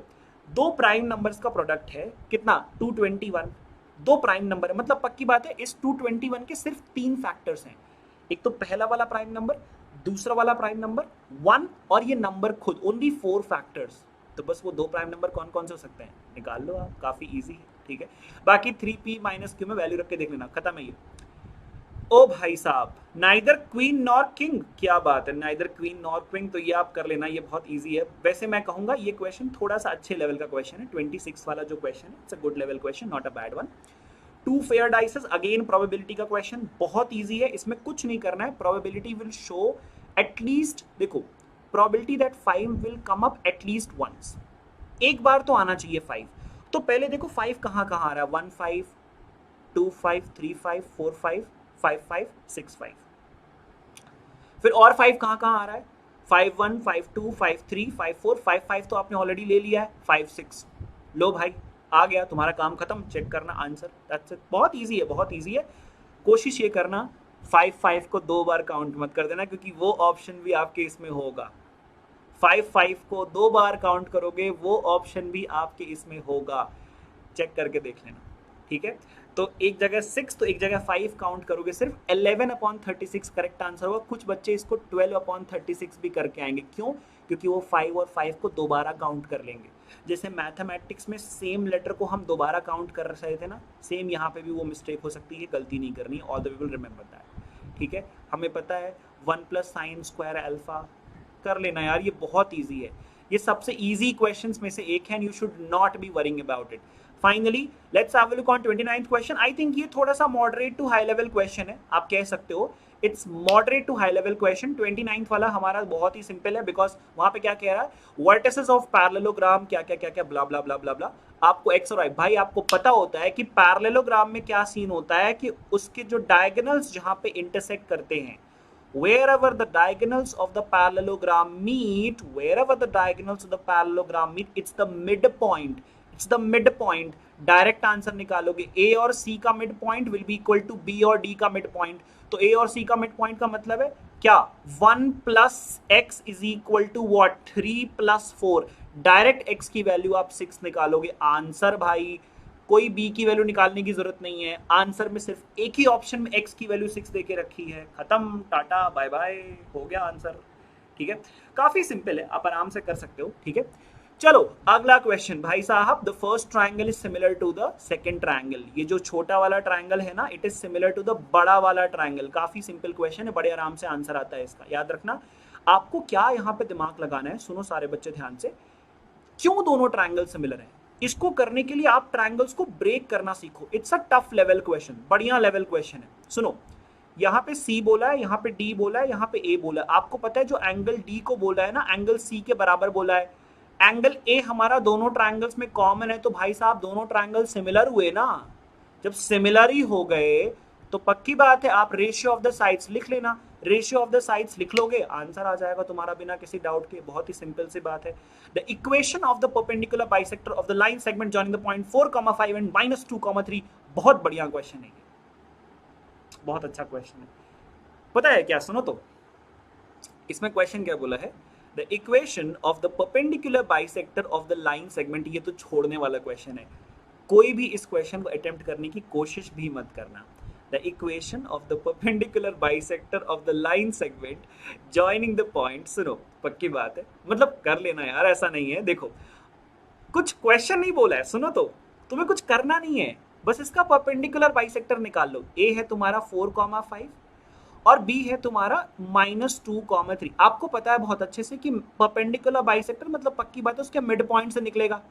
2 प्राइम नंबर्स का प्रोडक्ट है कितना, 221। 2 प्राइम नंबर है, मतलब पक्की बात है इस 221 के सिर्फ 3 फैक्टर्स हैं। एक तो पहला वाला प्राइम नंबर, दूसरा वाला प्राइम नंबर 1, और ये नंबर खुद, ओनली 4 फैक्टर्स। तो बस वो 2 प्राइम नंबर कौन कौन से हो सकते हैं, निकाल लो आप, काफी इजी है, ठीक है। बाकी 3p माइनस q में वैल्यू रख के देख लेना, खत्म है ये। ओ भाई साहब, नाइदर क्वीन नॉर किंग, क्या बात है, नाइदर क्वीन नॉर क्वीन, तो ये आप कर लेना, ये बहुत इजी है। वैसे मैं कहूंगा ये क्वेश्चन थोड़ा सा अच्छे लेवल का क्वेश्चन है, 26 वाला जो क्वेश्चन है, it's a good level question, not a bad one. 2 fair dices, again probability का क्वेश्चन, बहुत ईजी है, इसमें कुछ नहीं करना है। प्रोबेबिलिटी विल शो एटलीस्ट, देखो probability that 5 will come up at least once, एक बार तो आना चाहिए 5। तो पहले देखो 5 कहाँ कहाँ आ रहा है, 1 5 2 5 3 5 4 5 5 5 6 5, फिर और 5 कहाँ कहाँ आ रहा है, 5 1 5 2 5 3 5 4 5 5 तो आपने ऑलरेडी ले लिया है, 5 6, लो भाई आ गया, तुम्हारा काम खत्म, चेक करना आंसर, दैट्स इट। बहुत इजी है, बहुत इजी है। कोशिश ये करना 5 5 को 2 बार काउंट मत कर देना, क्योंकि वो ऑप्शन भी आपके इसमें होगा। 5 5 को 2 बार काउंट करोगे वो ऑप्शन भी आपके इसमें होगा, चेक करके देख लेना, ठीक है, तो एक जगह 6 तो एक जगह 5 काउंट करोगे, सिर्फ 11/36 करेक्ट आंसर होगा। कुछ बच्चे इसको 12/36 भी करके आएंगे, क्यों? क्योंकि वो 5 और 5 को दोबारा काउंट कर लेंगे। जैसे मैथमेटिक्स में सेम लेटर को हम दोबारा काउंट कर रहे थे ना, सेम यहाँ पे भी वो मिस्टेक हो सकती है, गलती नहीं करनी, all the people remember that. ठीक है, हमें पता है 1 + sin स्क्वायर अल्फा, कर लेना यार, ये बहुत ईजी है, ये सबसे ईजी क्वेश्चंस में से एक है, and you should not be worrying about it. Finally let's have a look on 29th question. I think ये थोड़ा सा moderate to high level question है, आप कह सकते हो it's moderate to high level question. 29th वाला हमारा बहुत ही सिंपल है, बिकॉज वहां पे क्या कह रहा है, वर्टिसेस ऑफ पैरेललोग्राम क्या क्या क्या क्या ब्ला ब्ला ब्ला ब्ला ब्ला। आपको एक्स और वाई, भाई आपको पता होता है कि पैरेललोग्राम में क्या सीन होता है कि उसके जो डायगोनल्स जहां पे इंटरसेक्ट करते हैं, wherever the diagonals of the parallelogram meet, wherever the diagonals of the parallelogram meet, it's the midpoint, it's the midpoint। Direct answer निकालोगे, ए और सी का mid point will be equal to B और D का mid point. तो A और C का mid point का मतलब है क्या, 1 + x is equal to what, 3 + 4। Direct x की वैल्यू आप 6 निकालोगे, आंसर भाई कोई b की वैल्यू निकालने की जरूरत नहीं है, आंसर में सिर्फ एक ही ऑप्शन में x की वैल्यू 6 देके रखी है, खत्म, टाटा बाय बाय, हो गया आंसर। ठीक है, काफी सिंपल है, आप आराम से कर सकते हो। ठीक है, चलो अगला क्वेश्चन भाई साहब, the first triangle is similar to the second triangle. ये जो छोटा वाला ट्राइंगल है ना, it is similar to the बड़ा वाला ट्राइंगल। काफी सिंपल क्वेश्चन है, बड़े आराम से आंसर आता है इसका, याद रखना। आपको क्या यहाँ पे दिमाग लगाना है, सुनो सारे बच्चे ध्यान से, क्यों दोनों ट्राइंगल सिमिलर है। इसको करने के लिए आप ट्राइंगल्स को ब्रेक करना सीखो। It's a tough level question, बढ़िया लेवल क्वेश्चन है। सुनो, यहाँ पे C बोला है, यहाँ पे D बोला है, यहाँ पे A बोला है। आपको पता है जो एंगल D को बोला है ना, एंगल C के बराबर बोला है। एंगल A हमारा दोनों ट्राइंगल्स में कॉमन है, तो भाई साहब दोनों ट्राइंगल सिमिलर हुए ना। जब सिमिलर ही हो गए तो पक्की बात है आप रेशियो ऑफ द साइड्स लिख लेना। रेशियो ऑफ द साइड्स लिख लोगे, आंसर आ जाएगा तुम्हारा बिना किसी डाउट के। बहुत ही सिंपल सी बात है। The equation of the perpendicular bisector of the line segment joining the point 4,5 and -2,3। बहुत बढ़िया क्वेश्चन है ये, बहुत अच्छा क्वेश्चन है। पता है क्या, सुनो तो, इसमें क्वेश्चन क्या बोला है, the equation of the perpendicular bisector of the line segment. ये तो छोड़ने वाला क्वेश्चन है, कोई भी इस क्वेश्चन को अटेम्प्ट करने की कोशिश भी मत करना। The equation of the perpendicular bisector of the line segment joining the point, सुनो पक्की बात है, मतलब कर लेना यार, ऐसा नहीं है। देखो कुछ क्वेश्चन नहीं बोला है, सुनो तो, तुम्हें कुछ करना नहीं है, बस इसका परपेंडिकुलर बाइसेक्टर निकाल लो। A है तुम्हारा 4,5 और B है तुम्हारा -2,3। आपको पता है बहुत अच्छे से कि परपेंडिकुलर बाइसेक्टर मतलब पक्की बात है उसके मिड पॉइंट से निकलेगा।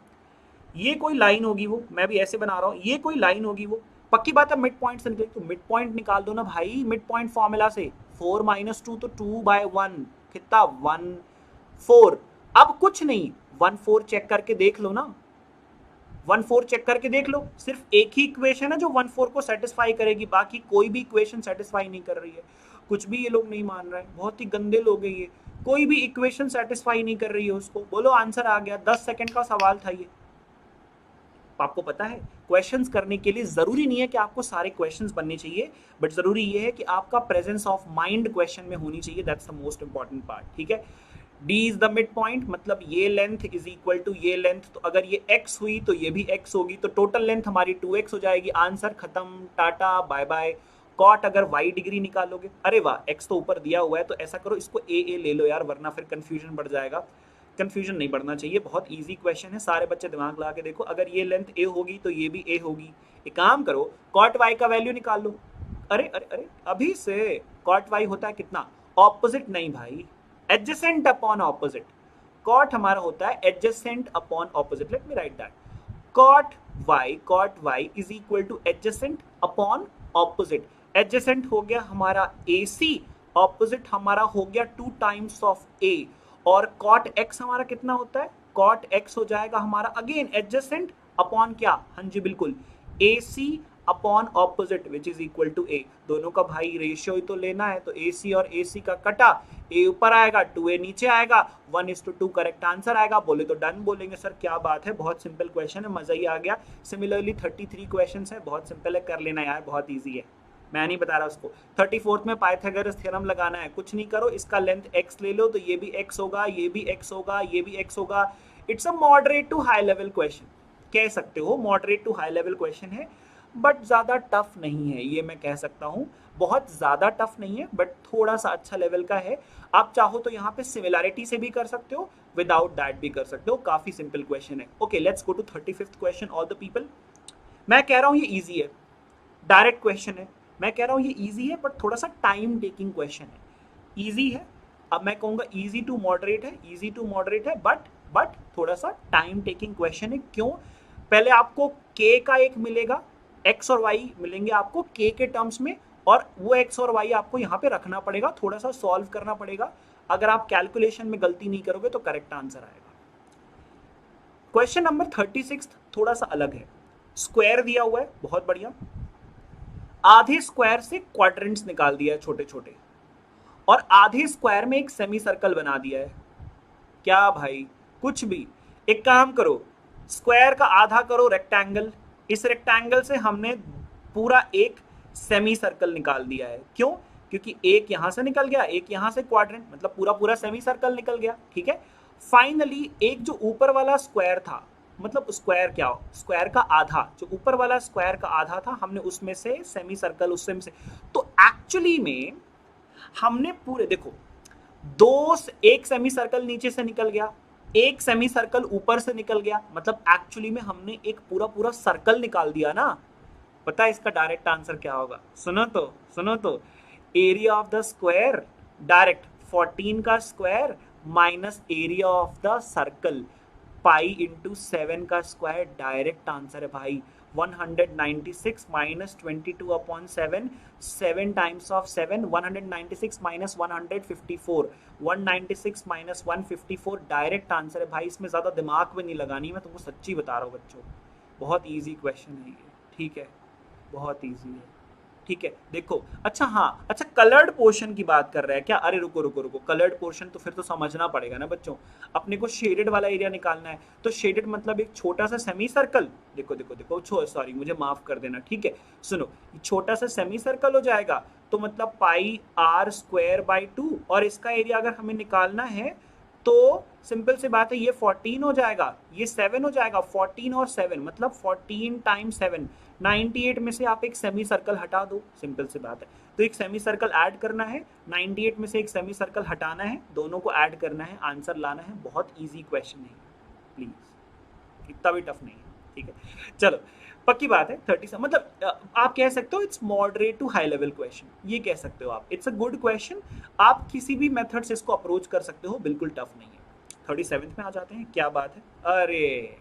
ये कोई लाइन होगी, वो मैं भी ऐसे बना रहा हूँ, ये कोई लाइन होगी, वो पक्की बात है मिड पॉइंट से निकले, तो मिड पॉइंट निकाल दो ना भाई। मिड पॉइंट फॉर्मूला से 4 - 2 तो 2/1, कितना 1 4। अब कुछ नहीं, 1 4 चेक करके देख लो ना, 1 4 चेक करके देख लो। सिर्फ एक ही इक्वेशन है जो 1 4 को सेटिस्फाई करेगी, बाकी कोई भी इक्वेशन सेटिस्फाई नहीं कर रही है। कुछ भी ये लोग नहीं मान रहे हैं, बहुत ही गंदे लोग हैं ये। कोई भी इक्वेशन सेटिस्फाई नहीं कर रही है उसको, बोलो आंसर आ गया। 10 सेकंड का सवाल था ये। आपको पता है क्वेश्चंस करने के लिए जरूरी नहीं है कि आपको सारे क्वेश्चंस बनने चाहिए, बट जरूरी ये है कि आपका प्रेजेंस ऑफ माइंड क्वेश्चन में होनी चाहिए। That's the most important part. ठीक है, D is the mid point, मतलब ये लेंथ इज इक्वल टू ये लेंथ, तो अगर ये x हुई तो ये भी x होगी, तो टोटल लेंथ हमारी 2x हो जाएगी। आंसर खत्म, टाटा बाय बाय। कॉट अगर y डिग्री निकालोगे, अरे वाह x तो ऊपर दिया हुआ है, तो ऐसा करो इसको a ले लो यार, वरना फिर कंफ्यूजन बढ़ जाएगा। कंफ्यूजन नहीं बढ़ना चाहिए, बहुत इजी क्वेश्चन है, सारे बच्चे दिमाग लगा के देखो। अगर ये लेंथ a होगी तो ये भी a होगी। एक काम करो, कॉट y का वैल्यू निकाल लो। अरे अरे अरे, अभी से कॉट y होता है कितना, ऑपोजिट नहीं भाई, एडजेसेंट अपॉन ऑपोजिट। कॉट हमारा होता है adjacent upon opposite. Let me write that, cot y is equal to adjacent upon opposite. Adjacent हो गया हमारा AC, ऑपोजिट हमारा हो गया 2 टाइम्स ऑफ A। और कॉट x हमारा कितना होता है, कॉट x हो जाएगा हमारा अगेन एडजेसेंट अपॉन क्या, हाँ जी बिल्कुल, AC upon opposite which is equal to A। दोनों का भाई रेशियो ही तो लेना है, तो AC और AC का कटा, A ऊपर आएगा 2A नीचे आएगा, 1:2 करेक्ट आंसर आएगा। बोले तो डन बोलेंगे सर, क्या बात है, बहुत सिंपल क्वेश्चन है, मजा ही आ गया। सिमिलरली 33 क्वेश्चन है, बहुत सिंपल है, कर लेना यार, बहुत ईजी है, मैं नहीं बता रहा उसको। 34th में पाइथागोरस थ्योरम लगाना है, कुछ नहीं करो, इसका लेंथ x ले लो, तो ये भी x होगा, ये भी x होगा, ये भी x होगा। It's a moderate to high level question, कह सकते हो moderate to high level question है। बट ज़्यादा टफ नहीं है, ये मैं कह सकता हूँ। बहुत ज़्यादा टफ नहीं है बट थोड़ा सा अच्छा लेवल का है। आप चाहो तो यहाँ पे सिमिलैरिटी से भी कर सकते हो, विदाउट दैट भी कर सकते हो। काफ़ी सिंपल क्वेश्चन है। Okay, let's go to 35th question. All the people, मैं कह रहा हूँ ये ईजी है, डायरेक्ट क्वेश्चन है। मैं कह रहा हूँ ये ईजी है बट थोड़ा सा टाइम टेकिंग क्वेश्चन है। ईजी है, अब मैं कहूँगा ईजी टू मॉडरेट है, ईजी टू मॉडरेट है, बट थोड़ा सा टाइम टेकिंग क्वेश्चन है। क्यों? पहले आपको के का एक मिलेगा, एक्स और वाई मिलेंगे आपको के टर्म्स में, और वो एक्स और वाई आपको यहाँ पे रखना पड़ेगा, थोड़ा सा सॉल्व करना पड़ेगा। अगर आप कैलकुलेशन में गलती नहीं करोगे तो करेक्ट आंसर आएगा। क्वेश्चन नंबर 36 थोड़ा सा अलग है। स्क्वायर दिया हुआ है, बहुत बढ़िया। आधे स्क्वायर से क्वाड्रेंट्स निकाल दिया है छोटे छोटे, और आधे स्क्वायर में एक सेमी सर्कल बना दिया है। क्या भाई, कुछ भी। एक काम करो, स्क्वायर का आधा करो रेक्टेंगल, इस रेक्टेंगल से हमने पूरा एक सेमी सर्कल निकाल दिया है। क्यों? क्योंकि एक यहां से निकल गया, एक यहां से क्वाड्रेंट, मतलब पूरा पूरा सेमी सर्कल निकल गया। ठीक है, फाइनली एक जो ऊपर वाला स्क्वायर था, मतलब स्क्वायर क्या हो, स्क्वायर का आधा, जो ऊपर वाला स्क्वायर का आधा था, हमने उसमें से सेमी सर्कल उसमें से, तो एक्चुअली में हमने पूरे, देखो एक सेमी सर्कल नीचे से निकल गया, एक सेमी सर्कल ऊपर से निकल गया, मतलब एक्चुअली में हमने एक पूरा पूरा सर्कल निकाल दिया ना। पता है इसका डायरेक्ट आंसर क्या होगा? सुनो तो area of the square, direct 14 का square minus area of the circle, pi into 7 का स्क्वायर, डायरेक्ट आंसर है भाई। 196 minus 22 upon 7, 7 times of 7, 196 minus 154, 196 minus 154, direct answer है भाई। इसमें ज़्यादा दिमाग में नहीं लगानी, मैं तुमको सच्ची बता रहा हूँ बच्चों, बहुत ईजी क्वेश्चन है ये। ठीक है, बहुत ईजी है। ठीक है, देखो, अच्छा हाँ, अच्छा कलर्ड पोर्शन की बात कर रहा है क्या? अरे रुको रुको रुको, कलर्ड पोर्शन तो फिर तो समझना पड़ेगा ना बच्चों। अपने को शेडेड वाला एरिया निकालना है, तो शेडेड मतलब एक छोटा सा सेमी सर्कल। देखो देखो देखो, सॉरी मुझे माफ कर देना। ठीक है, सुनो, छोटा सा सेमी सर्कल हो जाएगा, तो मतलब पाई आर स्क्वायर बाई 2, और इसका एरिया अगर हमें निकालना है तो सिंपल सी बात है, ये 14 हो जाएगा, ये 7 हो जाएगा। 14 और 7 मतलब 14 टाइम्स 7, 98 में से आप एक सेमी सर्कल हटा दो, सिंपल सी बात है। तो एक सेमी सर्कल ऐड करना है, 98 में से एक सेमी सर्कल हटाना है, दोनों को ऐड करना है, आंसर लाना है। बहुत इजी क्वेश्चन है, प्लीज, इतना भी टफ नहीं है। ठीक है, चलो, पक्की बात है। 30 मतलब आप कह सकते हो it's moderate to high level question, ये कह सकते हो आप। इट्स अ गुड क्वेश्चन, आप किसी भी मेथड से इसको अप्रोच कर सकते हो, बिल्कुल टफ नहीं है। 37 में आ जाते हैं। क्या बात है, अरे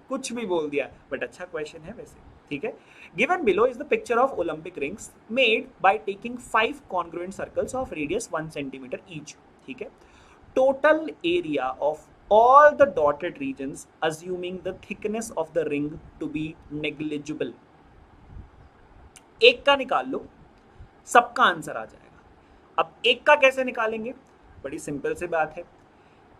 कुछ भी बोल दिया, बट अच्छा क्वेश्चन है वैसे। ठीक है, given below is the picture of Olympic rings made by taking 5 congruent circles of radius 1 centimetre each. ठीक है, total area of all the dotted regions assuming the thickness of the ring to be negligible। एक का निकाल लो, सबका answer आ जाएगा। अब एक का कैसे निकालेंगे? बड़ी सिंपल सी बात है,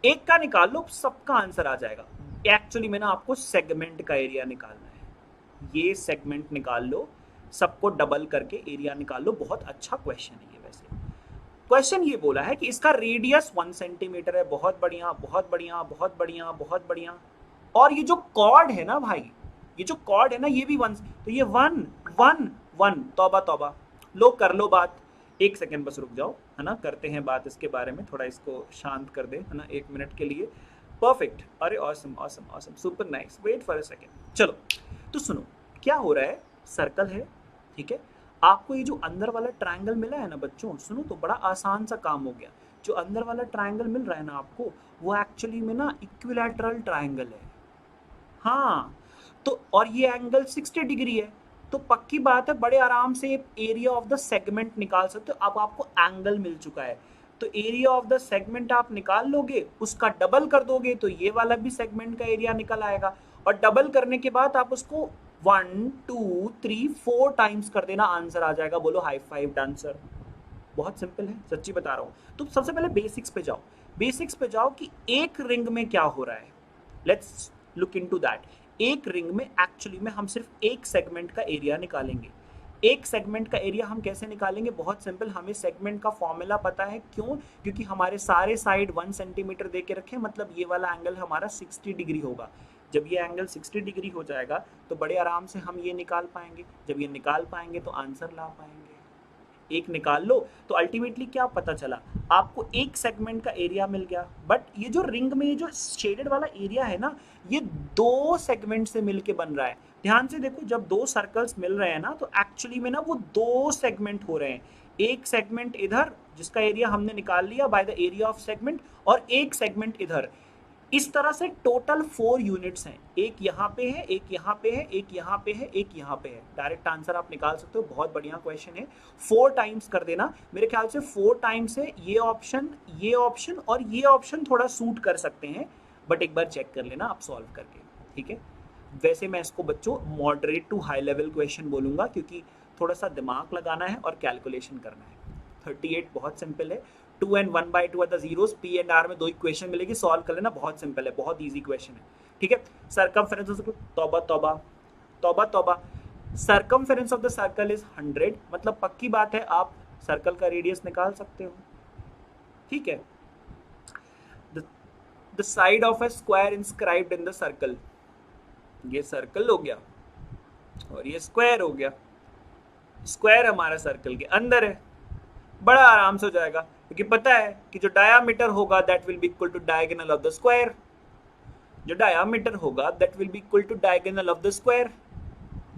एक का निकाल लो, सबका आंसर आ जाएगा। एक्चुअली में ना आपको सेगमेंट का एरिया निकालना है, ये सेगमेंट निकाल लो, सबको डबल करके एरिया निकाल लो। बहुत अच्छा क्वेश्चन है ये। वैसे क्वेश्चन ये बोला है कि इसका रेडियस 1 सेंटीमीटर है। बहुत बढ़िया बहुत बढ़िया बहुत बढ़िया बहुत बढ़िया। और ये जो कॉर्ड है ना भाई, ये जो कॉर्ड है ना, ये भी 1, तो ये 1 1 1। तौबा तौबा, लो कर लो बात, एक सेकेंड बस रुक जाओ, है ना, करते हैं बात इसके बारे में। थोड़ा इसको शांत कर दे, है ना, 1 मिनट के लिए। परफेक्ट, अरे awesome awesome awesome, super nice, wait for a second. चलो, तो सुनो क्या हो रहा है, सर्कल है, ठीक है, आपको ये जो अंदर वाला ट्रायंगल मिला है ना बच्चों, सुनो तो बड़ा आसान सा काम हो गया। जो अंदर वाला ट्रायंगल मिल रहा है ना आपको, वो एक्चुअली में ना इक्विलैटरल ट्रायंगल है। हाँ, तो और ये एंगल 60 डिग्री है, तो पक्की बात है बड़े आराम से एरिया ऑफ द सेगमेंट निकाल सकते हो। अब आपको एंगल मिल चुका है, तो एरिया ऑफ द सेगमेंट आप निकाल लोगे, उसका डबल कर दोगे तो ये वाला भी सेगमेंट का एरिया निकल आएगा। और डबल करने के बाद आप उसको 1 2 3 4 टाइम्स कर देना, आंसर आ जाएगा। बोलो हाई फाइव डांसर। बहुत सिंपल है, सच्ची बता रहा हूँ। तो सबसे पहले बेसिक्स पे जाओ, बेसिक्स पे जाओ कि एक रिंग में क्या हो रहा है। Let's look into that. एक रिंग में एक्चुअली में हम सिर्फ एक सेगमेंट का एरिया निकालेंगे। एक सेगमेंट का एरिया हम कैसे निकालेंगे? बहुत सिंपल, हमें सेगमेंट का फॉर्मूला पता है। क्यों? क्योंकि हमारे सारे साइड 1 सेंटीमीटर दे के रखे, मतलब ये वाला एंगल हमारा 60 डिग्री होगा। जब ये एंगल 60 डिग्री हो जाएगा तो बड़े आराम से हम ये निकाल पाएंगे, जब ये निकाल पाएंगे तो आंसर ला पाएंगे। एक निकाल लो तो अल्टीमेटली क्या पता चला, आपको एक सेगमेंट का एरिया मिल गया, बट ये जो रिंग में ये जो शेडेड वाला एरिया है ना, ये दो सेगमेंट से मिलके बन रहा है। ध्यान से देखो, जब दो सर्कल्स मिल रहे हैं ना तो एक्चुअली में ना वो दो सेगमेंट हो रहे हैं। एक सेगमेंट इधर जिसका एरिया हमने निकाल लिया by the area of segment, और एक सेगमेंट इधर। इस तरह से टोटल 4 यूनिट्स हैं, एक यहाँ पे है, एक यहाँ पे है, एक यहाँ पे है, एक यहाँ पे है। डायरेक्ट आंसर आप निकाल सकते हो, बहुत बढ़िया क्वेश्चन है। 4 टाइम्स कर देना, मेरे ख्याल से 4 टाइम्स से ये ऑप्शन और ये ऑप्शन थोड़ा सूट कर सकते हैं, बट एक बार चेक कर लेना आप सॉल्व करके, ठीक है। वैसे मैं इसको बच्चों moderate to high level question बोलूंगा, क्योंकि थोड़ा सा दिमाग लगाना है और कैलकुलेशन करना है। 38 बहुत सिंपल है, 2 and 1/2 are the zeros, P and R में दो इक्वेशन मिलेगी, सॉल्व कर लेना, बहुत सिंपल है, बहुत इजी क्वेश्चन है, ठीक है। सरकमफेरेंस ऑफ तौबा तौबा तौबा तौबा, circumference of the circle is 100, मतलब पक्की बात है आप सर्कल का रेडियस निकाल सकते हो, ठीक है। The side of A square inscribed in the circle, ये सर्कल हो गया और ये स्क्वायर हो गया, स्क्वायर हमारा सर्कल के अंदर है, बड़ा आराम से हो जाएगा, क्योंकि पता है कि जो डायामीटर होगा that will be equal to diagonal of the square, जो डायामीटर होगा that will be equal to diagonal of the square,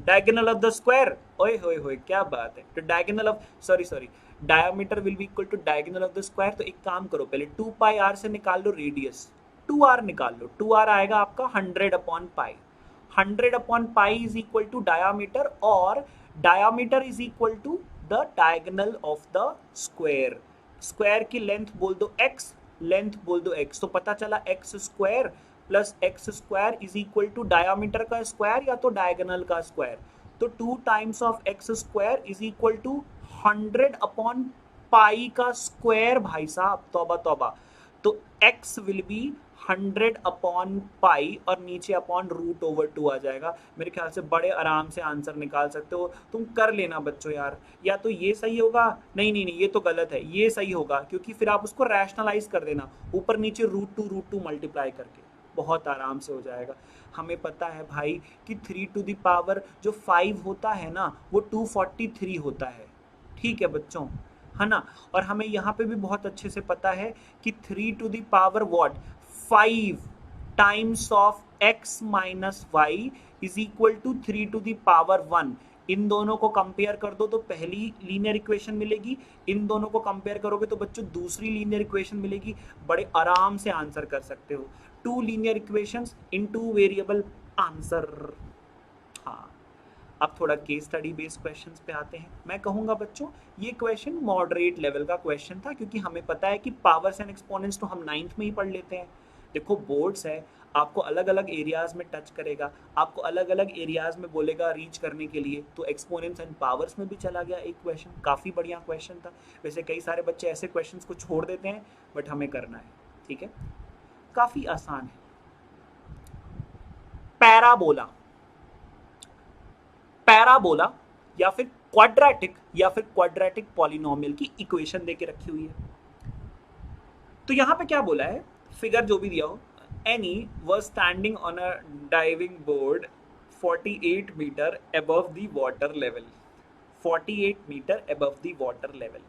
diagonal of the square, ओए होए होए क्या बात है, तो diagonal of sorry diameter will be equal to diagonal of the square. तो एक काम करो, पहले 2 पाई आर से निकाल लो रेडियस, 2 आर निकाल लो, 2 आर आएगा आपका 100/पाई, 100/पाई इज इक्वल टू डायामीटर, और diameter is equal to the diagonal of the square. Square की लेंथ बोल दो x, लेंथ बोल दो x, तो पता चला x square plus x square is equal to diameter का स्क्वायर या तो डायगोनल का स्क्वायर, तो 2 times of x square is equal to 100/पाई का स्क्वायर भाई साहब, तौबा तौबा। तो x विल बी 100/पाई और नीचे अपॉन √/2 आ जाएगा। मेरे ख्याल से बड़े आराम से आंसर निकाल सकते हो, तुम कर लेना बच्चों यार। या तो ये सही होगा, नहीं नहीं नहीं ये तो गलत है, ये सही होगा, क्योंकि फिर आप उसको रैशनलाइज कर देना ऊपर नीचे √2 मल्टीप्लाई करके, बहुत आराम से हो जाएगा। हमें पता है भाई कि 3 टू द पावर जो 5 होता है ना वो 243 होता है, ठीक है बच्चों, है ना। और हमें यहाँ पे भी बहुत अच्छे से पता है कि 3 to the power what 5 times of x minus Y is equal to 3 to the power 1। इन दोनों को कंपेयर कर दो तो पहली लीनियर इक्वेशन मिलेगी, इन दोनों को कंपेयर करोगे तो बच्चों दूसरी लीनियर इक्वेशन मिलेगी, बड़े आराम से आंसर कर सकते हो। 2 लीनियर इक्वेशंस इन 2 वेरिएबल आंसर। हाँ, अब थोड़ा केस स्टडी बेस्ड क्वेश्चंस पे आते हैं। मैं कहूँगा बच्चों ये क्वेश्चन मॉडरेट लेवल का क्वेश्चन था, क्योंकि हमें पता है कि पावर्स एंड एक्सपोनेंट्स तो हम 9th में ही पढ़ लेते हैं। देखो बोर्ड्स है, आपको अलग अलग एरियाज में टच करेगा, आपको अलग अलग एरियाज में बोलेगा रीच करने के लिए, तो एक्सपोनेंट्स एंड पावर्स में भी चला गया एक क्वेश्चन, काफ़ी बढ़िया क्वेश्चन था। वैसे कई सारे बच्चे ऐसे क्वेश्चंस को छोड़ देते हैं, बट हमें करना है, ठीक है, काफ़ी आसान है। पैराबोला, पैराबोला या फिर क्वाड्रेटिक पॉलिनोमियल की इक्वेशन देके रखी हुई है। तो यहां पे क्या बोला है, फिगर जो भी दिया हो, Annie was standing on a diving board 48 metre above the water level, 48 metre above the water level.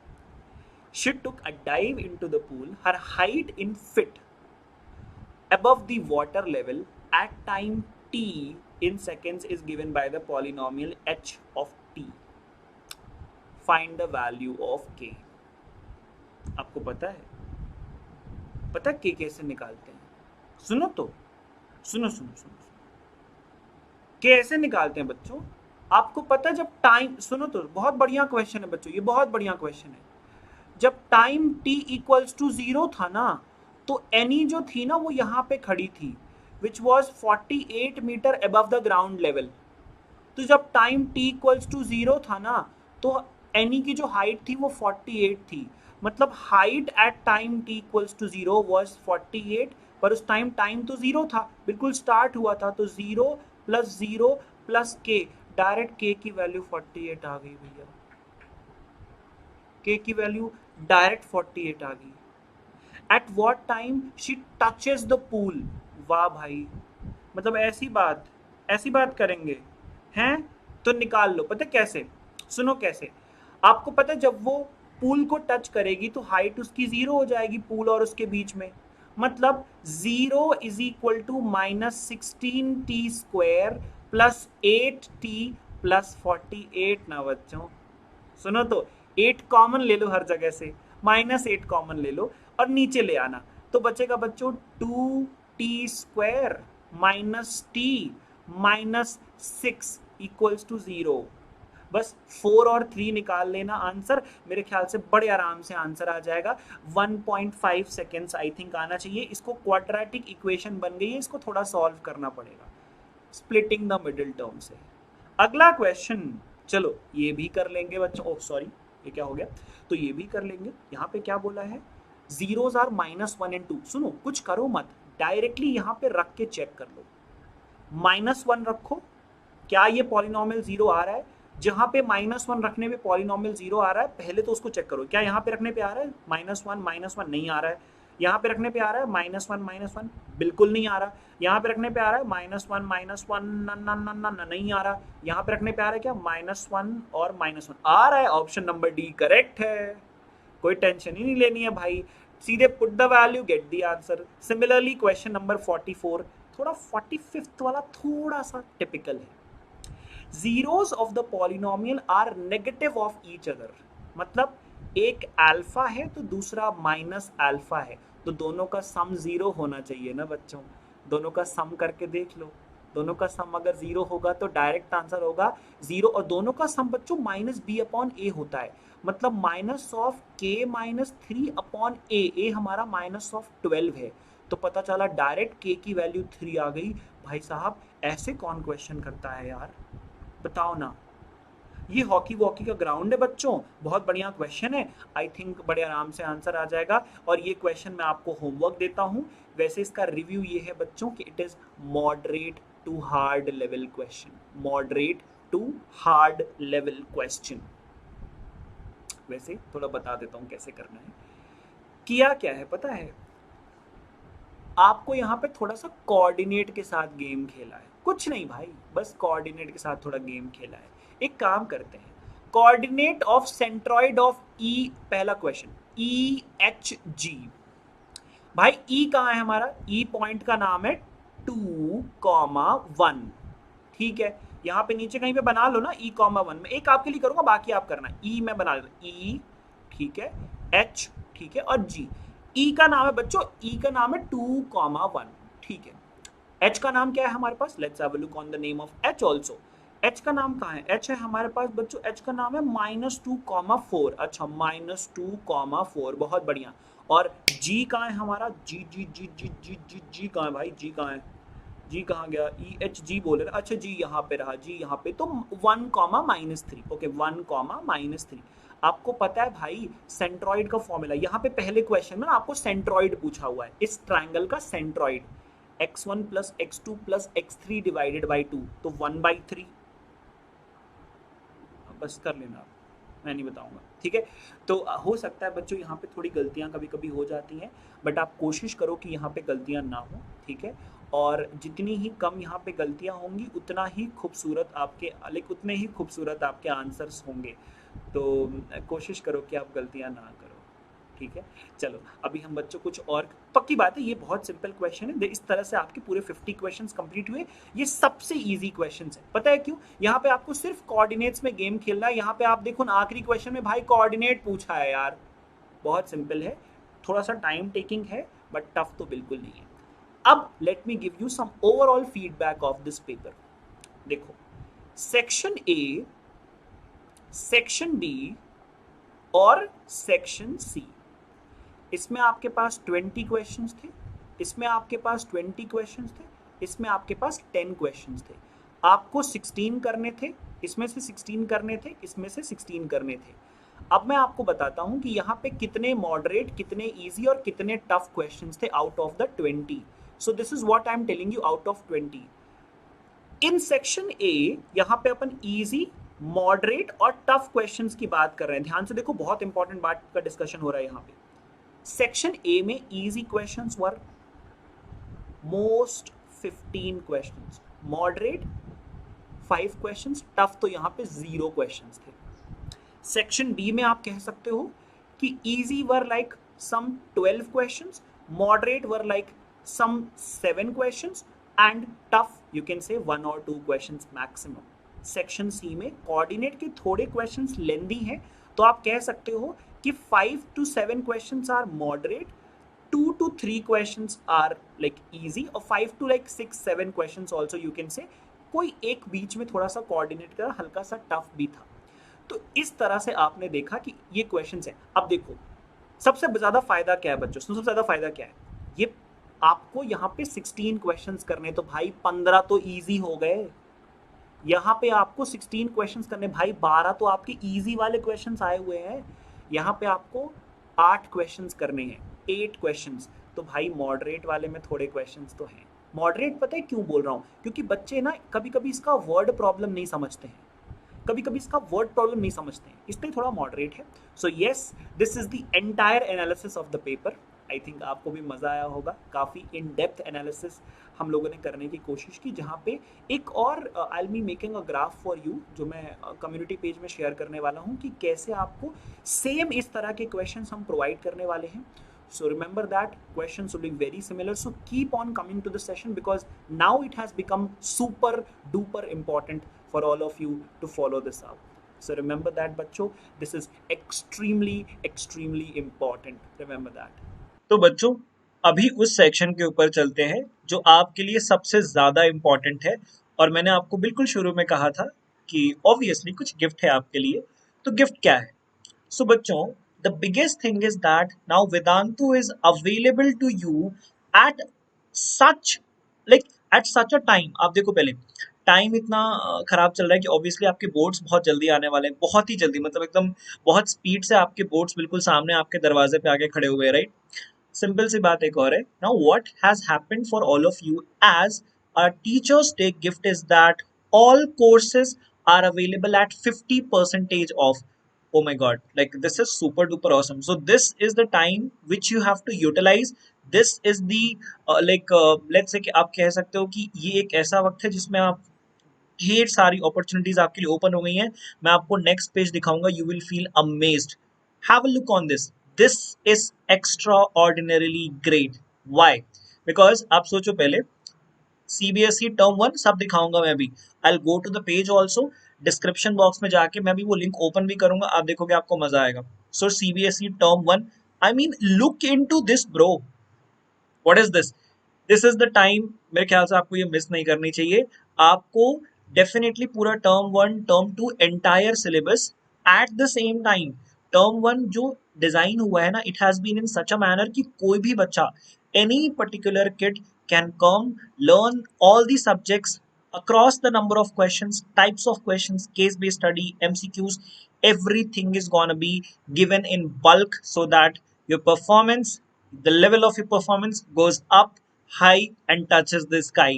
She took a dive into the pool. Her height in feet above the water level at time t in seconds is given by the polynomial h of t. Find the value of k. आपको पता है के कैसे निकालते हैं? सुनो तो, सुनो कैसे निकालते हैं बच्चों, आपको पता जब टाइम, सुनो तो, बहुत बढ़िया क्वेश्चन है बच्चों, ये बहुत बढ़िया क्वेश्चन है। जब टाइम t इक्वल्स टू 0 था ना, तो एनी जो थी ना वो यहाँ पे खड़ी थी, which was 48 metre above the ground level. तो जब टाइम t इक्वल्स टू 0 था ना, तो एनी की जो हाइट थी वो 48 थी, मतलब height at time t equals to 0 was 48, पर उस टाइम तो 0 था, बिल्कुल स्टार्ट हुआ था, तो 0 प्लस k, डायरेक्ट k की वैल्यू 48 आ गई भैया, k की वैल्यू डायरेक्ट 48 आ गई। At what time she touches the pool, वाह भाई, मतलब ऐसी बात करेंगे हैं? तो निकाल लो। पता है कैसे? सुनो कैसे। आपको पता है जब वो पूल को टच करेगी तो हाइट उसकी 0 हो जाएगी पूल और उसके बीच में। मतलब 0 is equal to -16t² plus 8t plus 48 ना बच्चों। सुनो तो 8 कॉमन ले लो हर जगह से, -8 कॉमन ले लो और नीचे ले आना। तो बचेगा बच्चों 2t² minus T minus 6 equals to 0। बस 4 और 3 निकाल लेना आंसर। मेरे ख्याल से बड़े आराम से आंसर आ जाएगा। 1.5 सेकेंड्स आई थिंक आना चाहिए। इसको क्वाड्रेटिक इक्वेशन बन गई है, इसको थोड़ा सॉल्व करना पड़ेगा स्प्लिटिंग द मिडिल टर्म से। अगला क्वेश्चन, चलो ये भी कर लेंगे बच्चों। ओह सॉरी, ये क्या हो गया? तो ये भी कर लेंगे। यहाँ पे क्या बोला है? Zeros are -1 and 2। सुनो, कुछ करो मत, डायरेक्टली यहाँ पे रख के चेक कर लो। -1 रखो, क्या ये पॉलिनोमियल 0 आ रहा है? जहां पे -1 रखने पे पॉलिनोमियल 0 आ रहा है, पहले तो उसको चेक करो। क्या यहाँ पे रखने पे आ रहा है -1 नहीं आ रहा है। यहाँ पे रखने पे आ रहा है -1 बिल्कुल नहीं आ रहा। यहाँ पे रखने पे आ रहा है -1 नहीं आ रहा। यहाँ पे रखने पे आ रहा है क्या? -1 और -1 आ रहा है। ऑप्शन नंबर डी करेक्ट है। कोई टेंशन ही नहीं लेनी है भाई, सीधे put the value get the answer. Similarly question number 44, थोड़ा 45th वाला थोड़ा सा टिपिकल है। Zeros of the polynomial are negative of each other. मतलब एक अल्फा है तो दूसरा माइनस अल्फा है, तो दोनों का सम 0 होना चाहिए ना बच्चों। दोनों का सम करके देख लो। दोनों का सम अगर 0 होगा तो डायरेक्ट आंसर होगा 0। और दोनों का सम बच्चों -b/a होता है। मतलब -k-3/a। a हमारा -12 है, तो पता चला डायरेक्ट k की वैल्यू 3 आ गई। भाई साहब ऐसे कौन क्वेश्चन करता है यार, बताओ ना। ये हॉकी वॉकी का ग्राउंड है बच्चों, बहुत बढ़िया क्वेश्चन है। आई थिंक बड़े आराम से आंसर आ जाएगा। और ये क्वेश्चन मैं आपको होमवर्क देता हूं। वैसे इसका रिव्यू ये है बच्चों कि it is moderate to hard level question. Moderate to hard level question. वैसे थोड़ा बता देता हूं कैसे करना है। किया क्या है पता है? आपको यहाँ पे थोड़ा सा कोऑर्डिनेट के साथ गेम खेला है। कुछ नहीं भाई, बस कोऑर्डिनेट के साथ थोड़ा गेम खेला है। एक काम करते हैं, कोऑर्डिनेट ऑफ सेंट्रॉइड ऑफ ई। पहला क्वेश्चन, ई एच जी। भाई ई कहाँ है हमारा? ई पॉइंट का नाम है 2,1। ठीक है, यहाँ पे नीचे कहीं पे बना लो ना E,1 में। एक आपके लिए करूंगा, बाकी आप करना। ई मैं बना लेता, ई ठीक है, एच ठीक है, और जी। ई का नाम है बच्चों, ई का नाम है 2,1। ठीक है, एच का नाम क्या है हमारे पास? Let's have a look on the name of H also. H का नाम कहाँ है? एच है हमारे पास बच्चों, एच का नाम है -2,4। अच्छा, -2,4, बहुत बढ़िया। और जी कहाँ है हमारा? जी जी जी जी जी जी जी कहाँ है भाई? जी कहाँ है? जी कहाँ गया? ई एच जी बोले ना। अच्छा जी यहाँ पे रहा, जी यहाँ पे। तो 1,-3। ओके, 1,-3। आपको पता है भाई सेंट्रॉइड का फॉर्मूला? यहाँ पे पहले क्वेश्चन में ना आपको सेंट्रॉइड पूछा हुआ है। इस ट्राइंगल का centroid x1 + x2 + x3 divided by 2, तो 1/3। बस कर लेना आप, मैं नहीं बताऊंगा। ठीक है, तो हो सकता है बच्चों यहाँ पे थोड़ी गलतियाँ कभी कभी हो जाती हैं, बट आप कोशिश करो कि यहाँ पे गलतियाँ ना हो। ठीक है, और जितनी ही कम यहाँ पे गलतियाँ होंगी उतना ही खूबसूरत आपके, लाइक उतने ही खूबसूरत आपके आंसर्स होंगे। तो कोशिश करो कि आप गलतियाँ ना करो। ठीक है, चलो अभी हम बच्चों कुछ और। पक्की बात है ये बहुत सिंपल क्वेश्चन है। इस तरह से आपके पूरे 50 क्वेश्चंस कंप्लीट हुए। ये सबसे इजी क्वेश्चंस है, पता है क्यों? यहाँ पे आपको सिर्फ कोऑर्डिनेट्स में गेम खेलना है। यहाँ पे आप देखो ना, आखिरी क्वेश्चन में भाई कोऑर्डिनेट पूछा है यार। बहुत सिंपल है, थोड़ा सा टाइम टेकिंग है, बट टफ तो बिल्कुल नहीं है। अब let me give you some overall feedback of this paper. देखो, सेक्शन ए, सेक्शन बी और सेक्शन सी, इसमें आपके पास 20 क्वेश्चंस थे, इसमें आपके पास 20 क्वेश्चंस थे, इसमें आपके पास 10 क्वेश्चंस थे। आपको 16 करने थे, इसमें से 16 करने थे, इसमें से 16 करने थे। अब मैं आपको बताता हूं कि यहाँ पे कितने मॉडरेट, कितने इजी और कितने टफ क्वेश्चंस थे out of the 20। So this is what I am telling you, out of 20। In section A यहाँ पे अपन इजी, मॉडरेट और टफ क्वेश्चंस की बात कर रहे हैं। ध्यान से देखो, बहुत इंपॉर्टेंट बात का डिस्कशन हो रहा है यहाँ पे। सेक्शन ए में easy questions were most 15 questions, moderate 5 questions, tough तो यहाँ पे 0 क्वेश्चंस थे। सेक्शन बी में आप कह सकते हो कि easy were like some 12 questions, moderate were like some 7 questions and tough you can say 1 और 2 क्वेश्चंस मैक्सिमम। सेक्शन सी में कोऑर्डिनेट के थोड़े क्वेश्चंस लेंदी हैं, तो आप कह सकते हो कि 5 to 7 questions are moderate, 2 to 3 questions are like easy और 5 to like 6-7 questions also you can say कोई एक बीच में थोड़ा सा कोऑर्डिनेट करा, हल्का सा टफ भी था। तो इस तरह से आपने देखा कि ये क्वेश्चंस हैं। अब देखो सबसे ज्यादा फायदा क्या है बच्चों, सबसे ज्यादा फायदा क्या है, ये आपको यहाँ पे 16 क्वेश्चंस करने, तो भाई 15 तो इजी हो गए। यहाँ पे आपको 16 क्वेश्चंस करने, भाई 12 तो आपके इजी वाले क्वेश्चंस आए हुए हैं। यहाँ पे आपको 8 क्वेश्चंस करने हैं, 8 क्वेश्चंस, तो भाई मॉडरेट वाले में थोड़े क्वेश्चंस तो हैं। मॉडरेट पता है क्यों बोल रहा हूँ, क्योंकि बच्चे ना कभी कभी इसका वर्ड प्रॉब्लम नहीं समझते हैं, कभी कभी इसका वर्ड प्रॉब्लम नहीं समझते हैं, इसलिए थोड़ा मॉडरेट है। So yes, this is the entire analysis of the paper. I think आपको भी मजा आया होगा, काफी इन डेप्थ एनालिसिस हम लोगों ने करने की कोशिश की, जहाँ पे एक और I will be making a graph for you जो मैं कम्युनिटी पेज में शेयर करने वाला हूँ कि कैसे आपको सेम इस तरह के क्वेश्चंस हम प्रोवाइड करने वाले हैं। So remember that questions will be very similar. So keep on coming to the session because now it has become super duper important for all of you to follow this up. So remember that बच्चों, this is extremely important. Remember that. तो बच्चों अभी उस section के ऊपर चलते हैं जो आपके लिए सबसे ज्यादा इम्पोर्टेंट है, और मैंने आपको बिल्कुल शुरू में कहा था कि ऑब्वियसली कुछ गिफ्ट है आपके लिए। तो गिफ्ट क्या है? So बच्चों, the biggest thing is that now Vedantu is available to you at such at such a time। आप देखो पहले टाइम इतना खराब चल रहा है कि ऑब्वियसली आपके बोर्ड्स बहुत जल्दी आने वाले हैं, बहुत ही जल्दी, मतलब एकदम बहुत स्पीड से आपके बोर्ड्स बिल्कुल सामने आपके दरवाजे पे आके खड़े हुए हैं, राइट। सिंपल सी बात एक और है, now what has happened for all of you as a teachers day gift is that all courses are available at 50% off। Oh my god, like this is super duper awesome। So this is the time which you have to utilize। this is the let's say कि आप कह सकते हो कि ये एक ऐसा वक्त है जिसमें आप ढेर सारी अपॉर्चुनिटीज आपके लिए ओपन हो गई हैं। मैं आपको नेक्स्ट पेज दिखाऊंगा, you will feel amazed. Have a look on this, this is extra ordinarily great. Why? Because आप सोचो पहले, सीबीएसई टर्म 1 सब दिखाऊंगा मैं भी। I go to the page also, description box में जाके मैं भी वो लिंक ओपन भी करूंगा, आप देखोगे आपको मजा आएगा। So CBSE term 1, I mean look into this bro, what is this? This is the time, मेरे ख्याल से आपको ये मिस नहीं करनी चाहिए। आपको डेफिनेटली पूरा term 1 term 2 entire syllabus at the same time. Term 1 जो डिजाइन हुआ है ना, it has been in such a manner कि कोई भी बच्चा, any particular kid can come, learn all the subjects across the number of questions, types of questions, case-based study, MCQs, everything is gonna be given in bulk so that your performance, the level of your performance goes up high and touches the sky.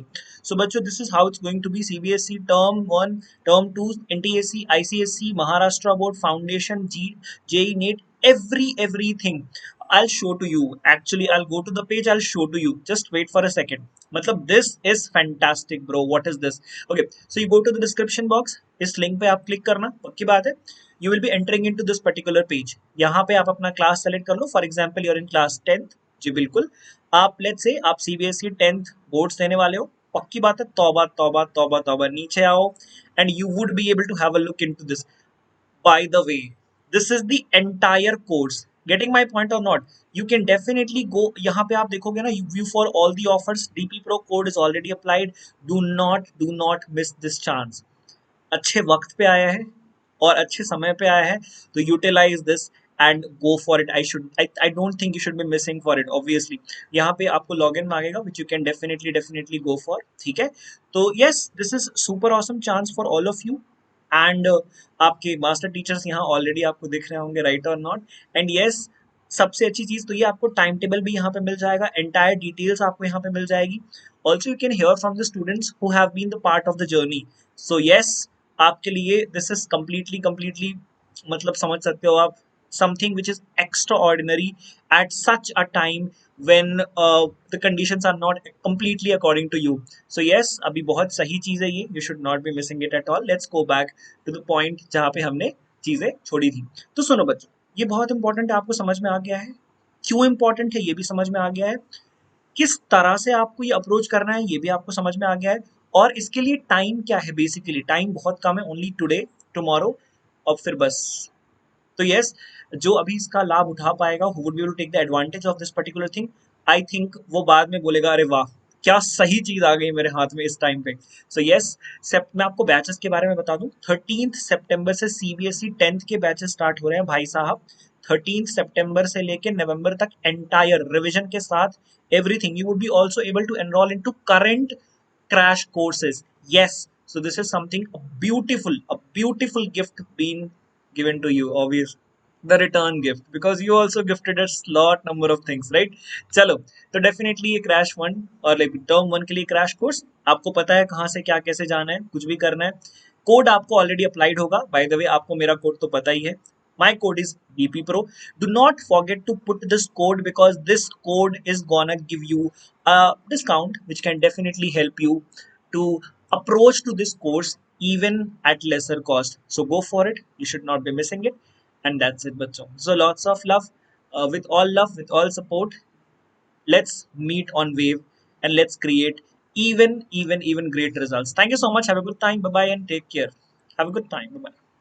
So bachcho, this is how it's going to be। CBSE term 1, term 2, NTSE, ICSE, Maharashtra board, foundation, JEE, NEET, everything I'll show to you। Actually I'll go to the page, I'll show to you, just wait for a second। मतलब this is fantastic bro, what is this? Okay, so you go to the description box, इस link पे आप click करना, पक्की बात है। You will be entering into this particular page। यहाँ पे आप अपना क्लास सेलेक्ट कर लो, for example your in class 10th। जी बिल्कुल, आप लेट्स से आप सीबीएसई 10th बोर्ड्स देने वाले हो, पक्की बात है, तौबा तौबा तौबा तौबा, नीचे आओ and you would be able to have a look into this. By the way, this is the entire course। Getting my point or not? You can definitely go, यहाँ पे आप देखोगे ना, view for all the offers, DP Pro code is already applied। do not miss this chance। अच्छे वक्त पे आया है और अच्छे समय पे आया है, तो utilise this and go for it. I don't think you should be missing for it. Obviously यहाँ पे आपको लॉग इन मांगेगा which you can definitely go for, ठीक है। तो yes, this is super awesome chance for all of you and आपके master teachers यहाँ already आपको दिख रहे होंगे, राइट और नॉट। एंड यस, सबसे अच्छी चीज तो ये, आपको टाइम टेबल भी यहाँ पे मिल जाएगा, एंटायर डिटेल्स आपको यहाँ पे मिल जाएगी। Also you can hear from the students who have been the part of the journey. So yes, आपके लिए दिस इज कम्प्लीटली मतलब समझ सकते हो आप, something which is extraordinary at such a time when the conditions are not completely according to you. So yes, अभी बहुत सही चीज है ये, you should not be missing it at all. Let's go back to the point जहाँ पे हमने चीजें छोड़ी थी. तो सुनो बच्चों, ये बहुत इंपॉर्टेंट है, आपको समझ में आ गया है क्यों इंपॉर्टेंट है, ये भी समझ में आ गया है, किस तरह से आपको ये अप्रोच करना है ये भी आपको समझ में आ गया है, और इसके लिए टाइम क्या है, बेसिकली टाइम बहुत कम है, ओनली टुडे टुमारो, और फिर बस. तो यस, जो अभी इसका लाभ उठा पाएगा, who would be able to take the advantage of this particular thing, I think वो बाद में बोलेगा अरे वाह क्या सही चीज आ गई मेरे हाथ में इस टाइम पे. सो यस, मैं आपको बैचेस के बारे में बता दूं, 13 सितंबर से सीबीएसई 10th के बैचेस स्टार्ट हो रहे हैं भाई साहब. 13 सितंबर से लेके नवंबर तक एंटायर रिवीजन के साथ everything. You would be also able to enroll into current crash courses. Yes, so this is something a beautiful gift being given to you, obvious, the return gift, because you also gifted us lot number of things, right? चलो, तो definitely ये crash one और like term one के लिए crash course, आपको पता है कहाँ से क्या कैसे जाना है, कुछ भी करना है, कोड आपको ऑलरेडी अप्लाइड होगा. बाय द वे आपको मेरा कोड तो पता ही है, my code is BP Pro. Do not forget to put this code, because this code is gonna give you a discount which can definitely help you to approach to this course even at lesser cost. So go for it. You should not be missing it. And that's it, bachcho. So lots of love, with all support. Let's meet on Wave and let's create even great results. Thank you so much. Have a good time. Bye bye and take care. Have a good time. Bye bye.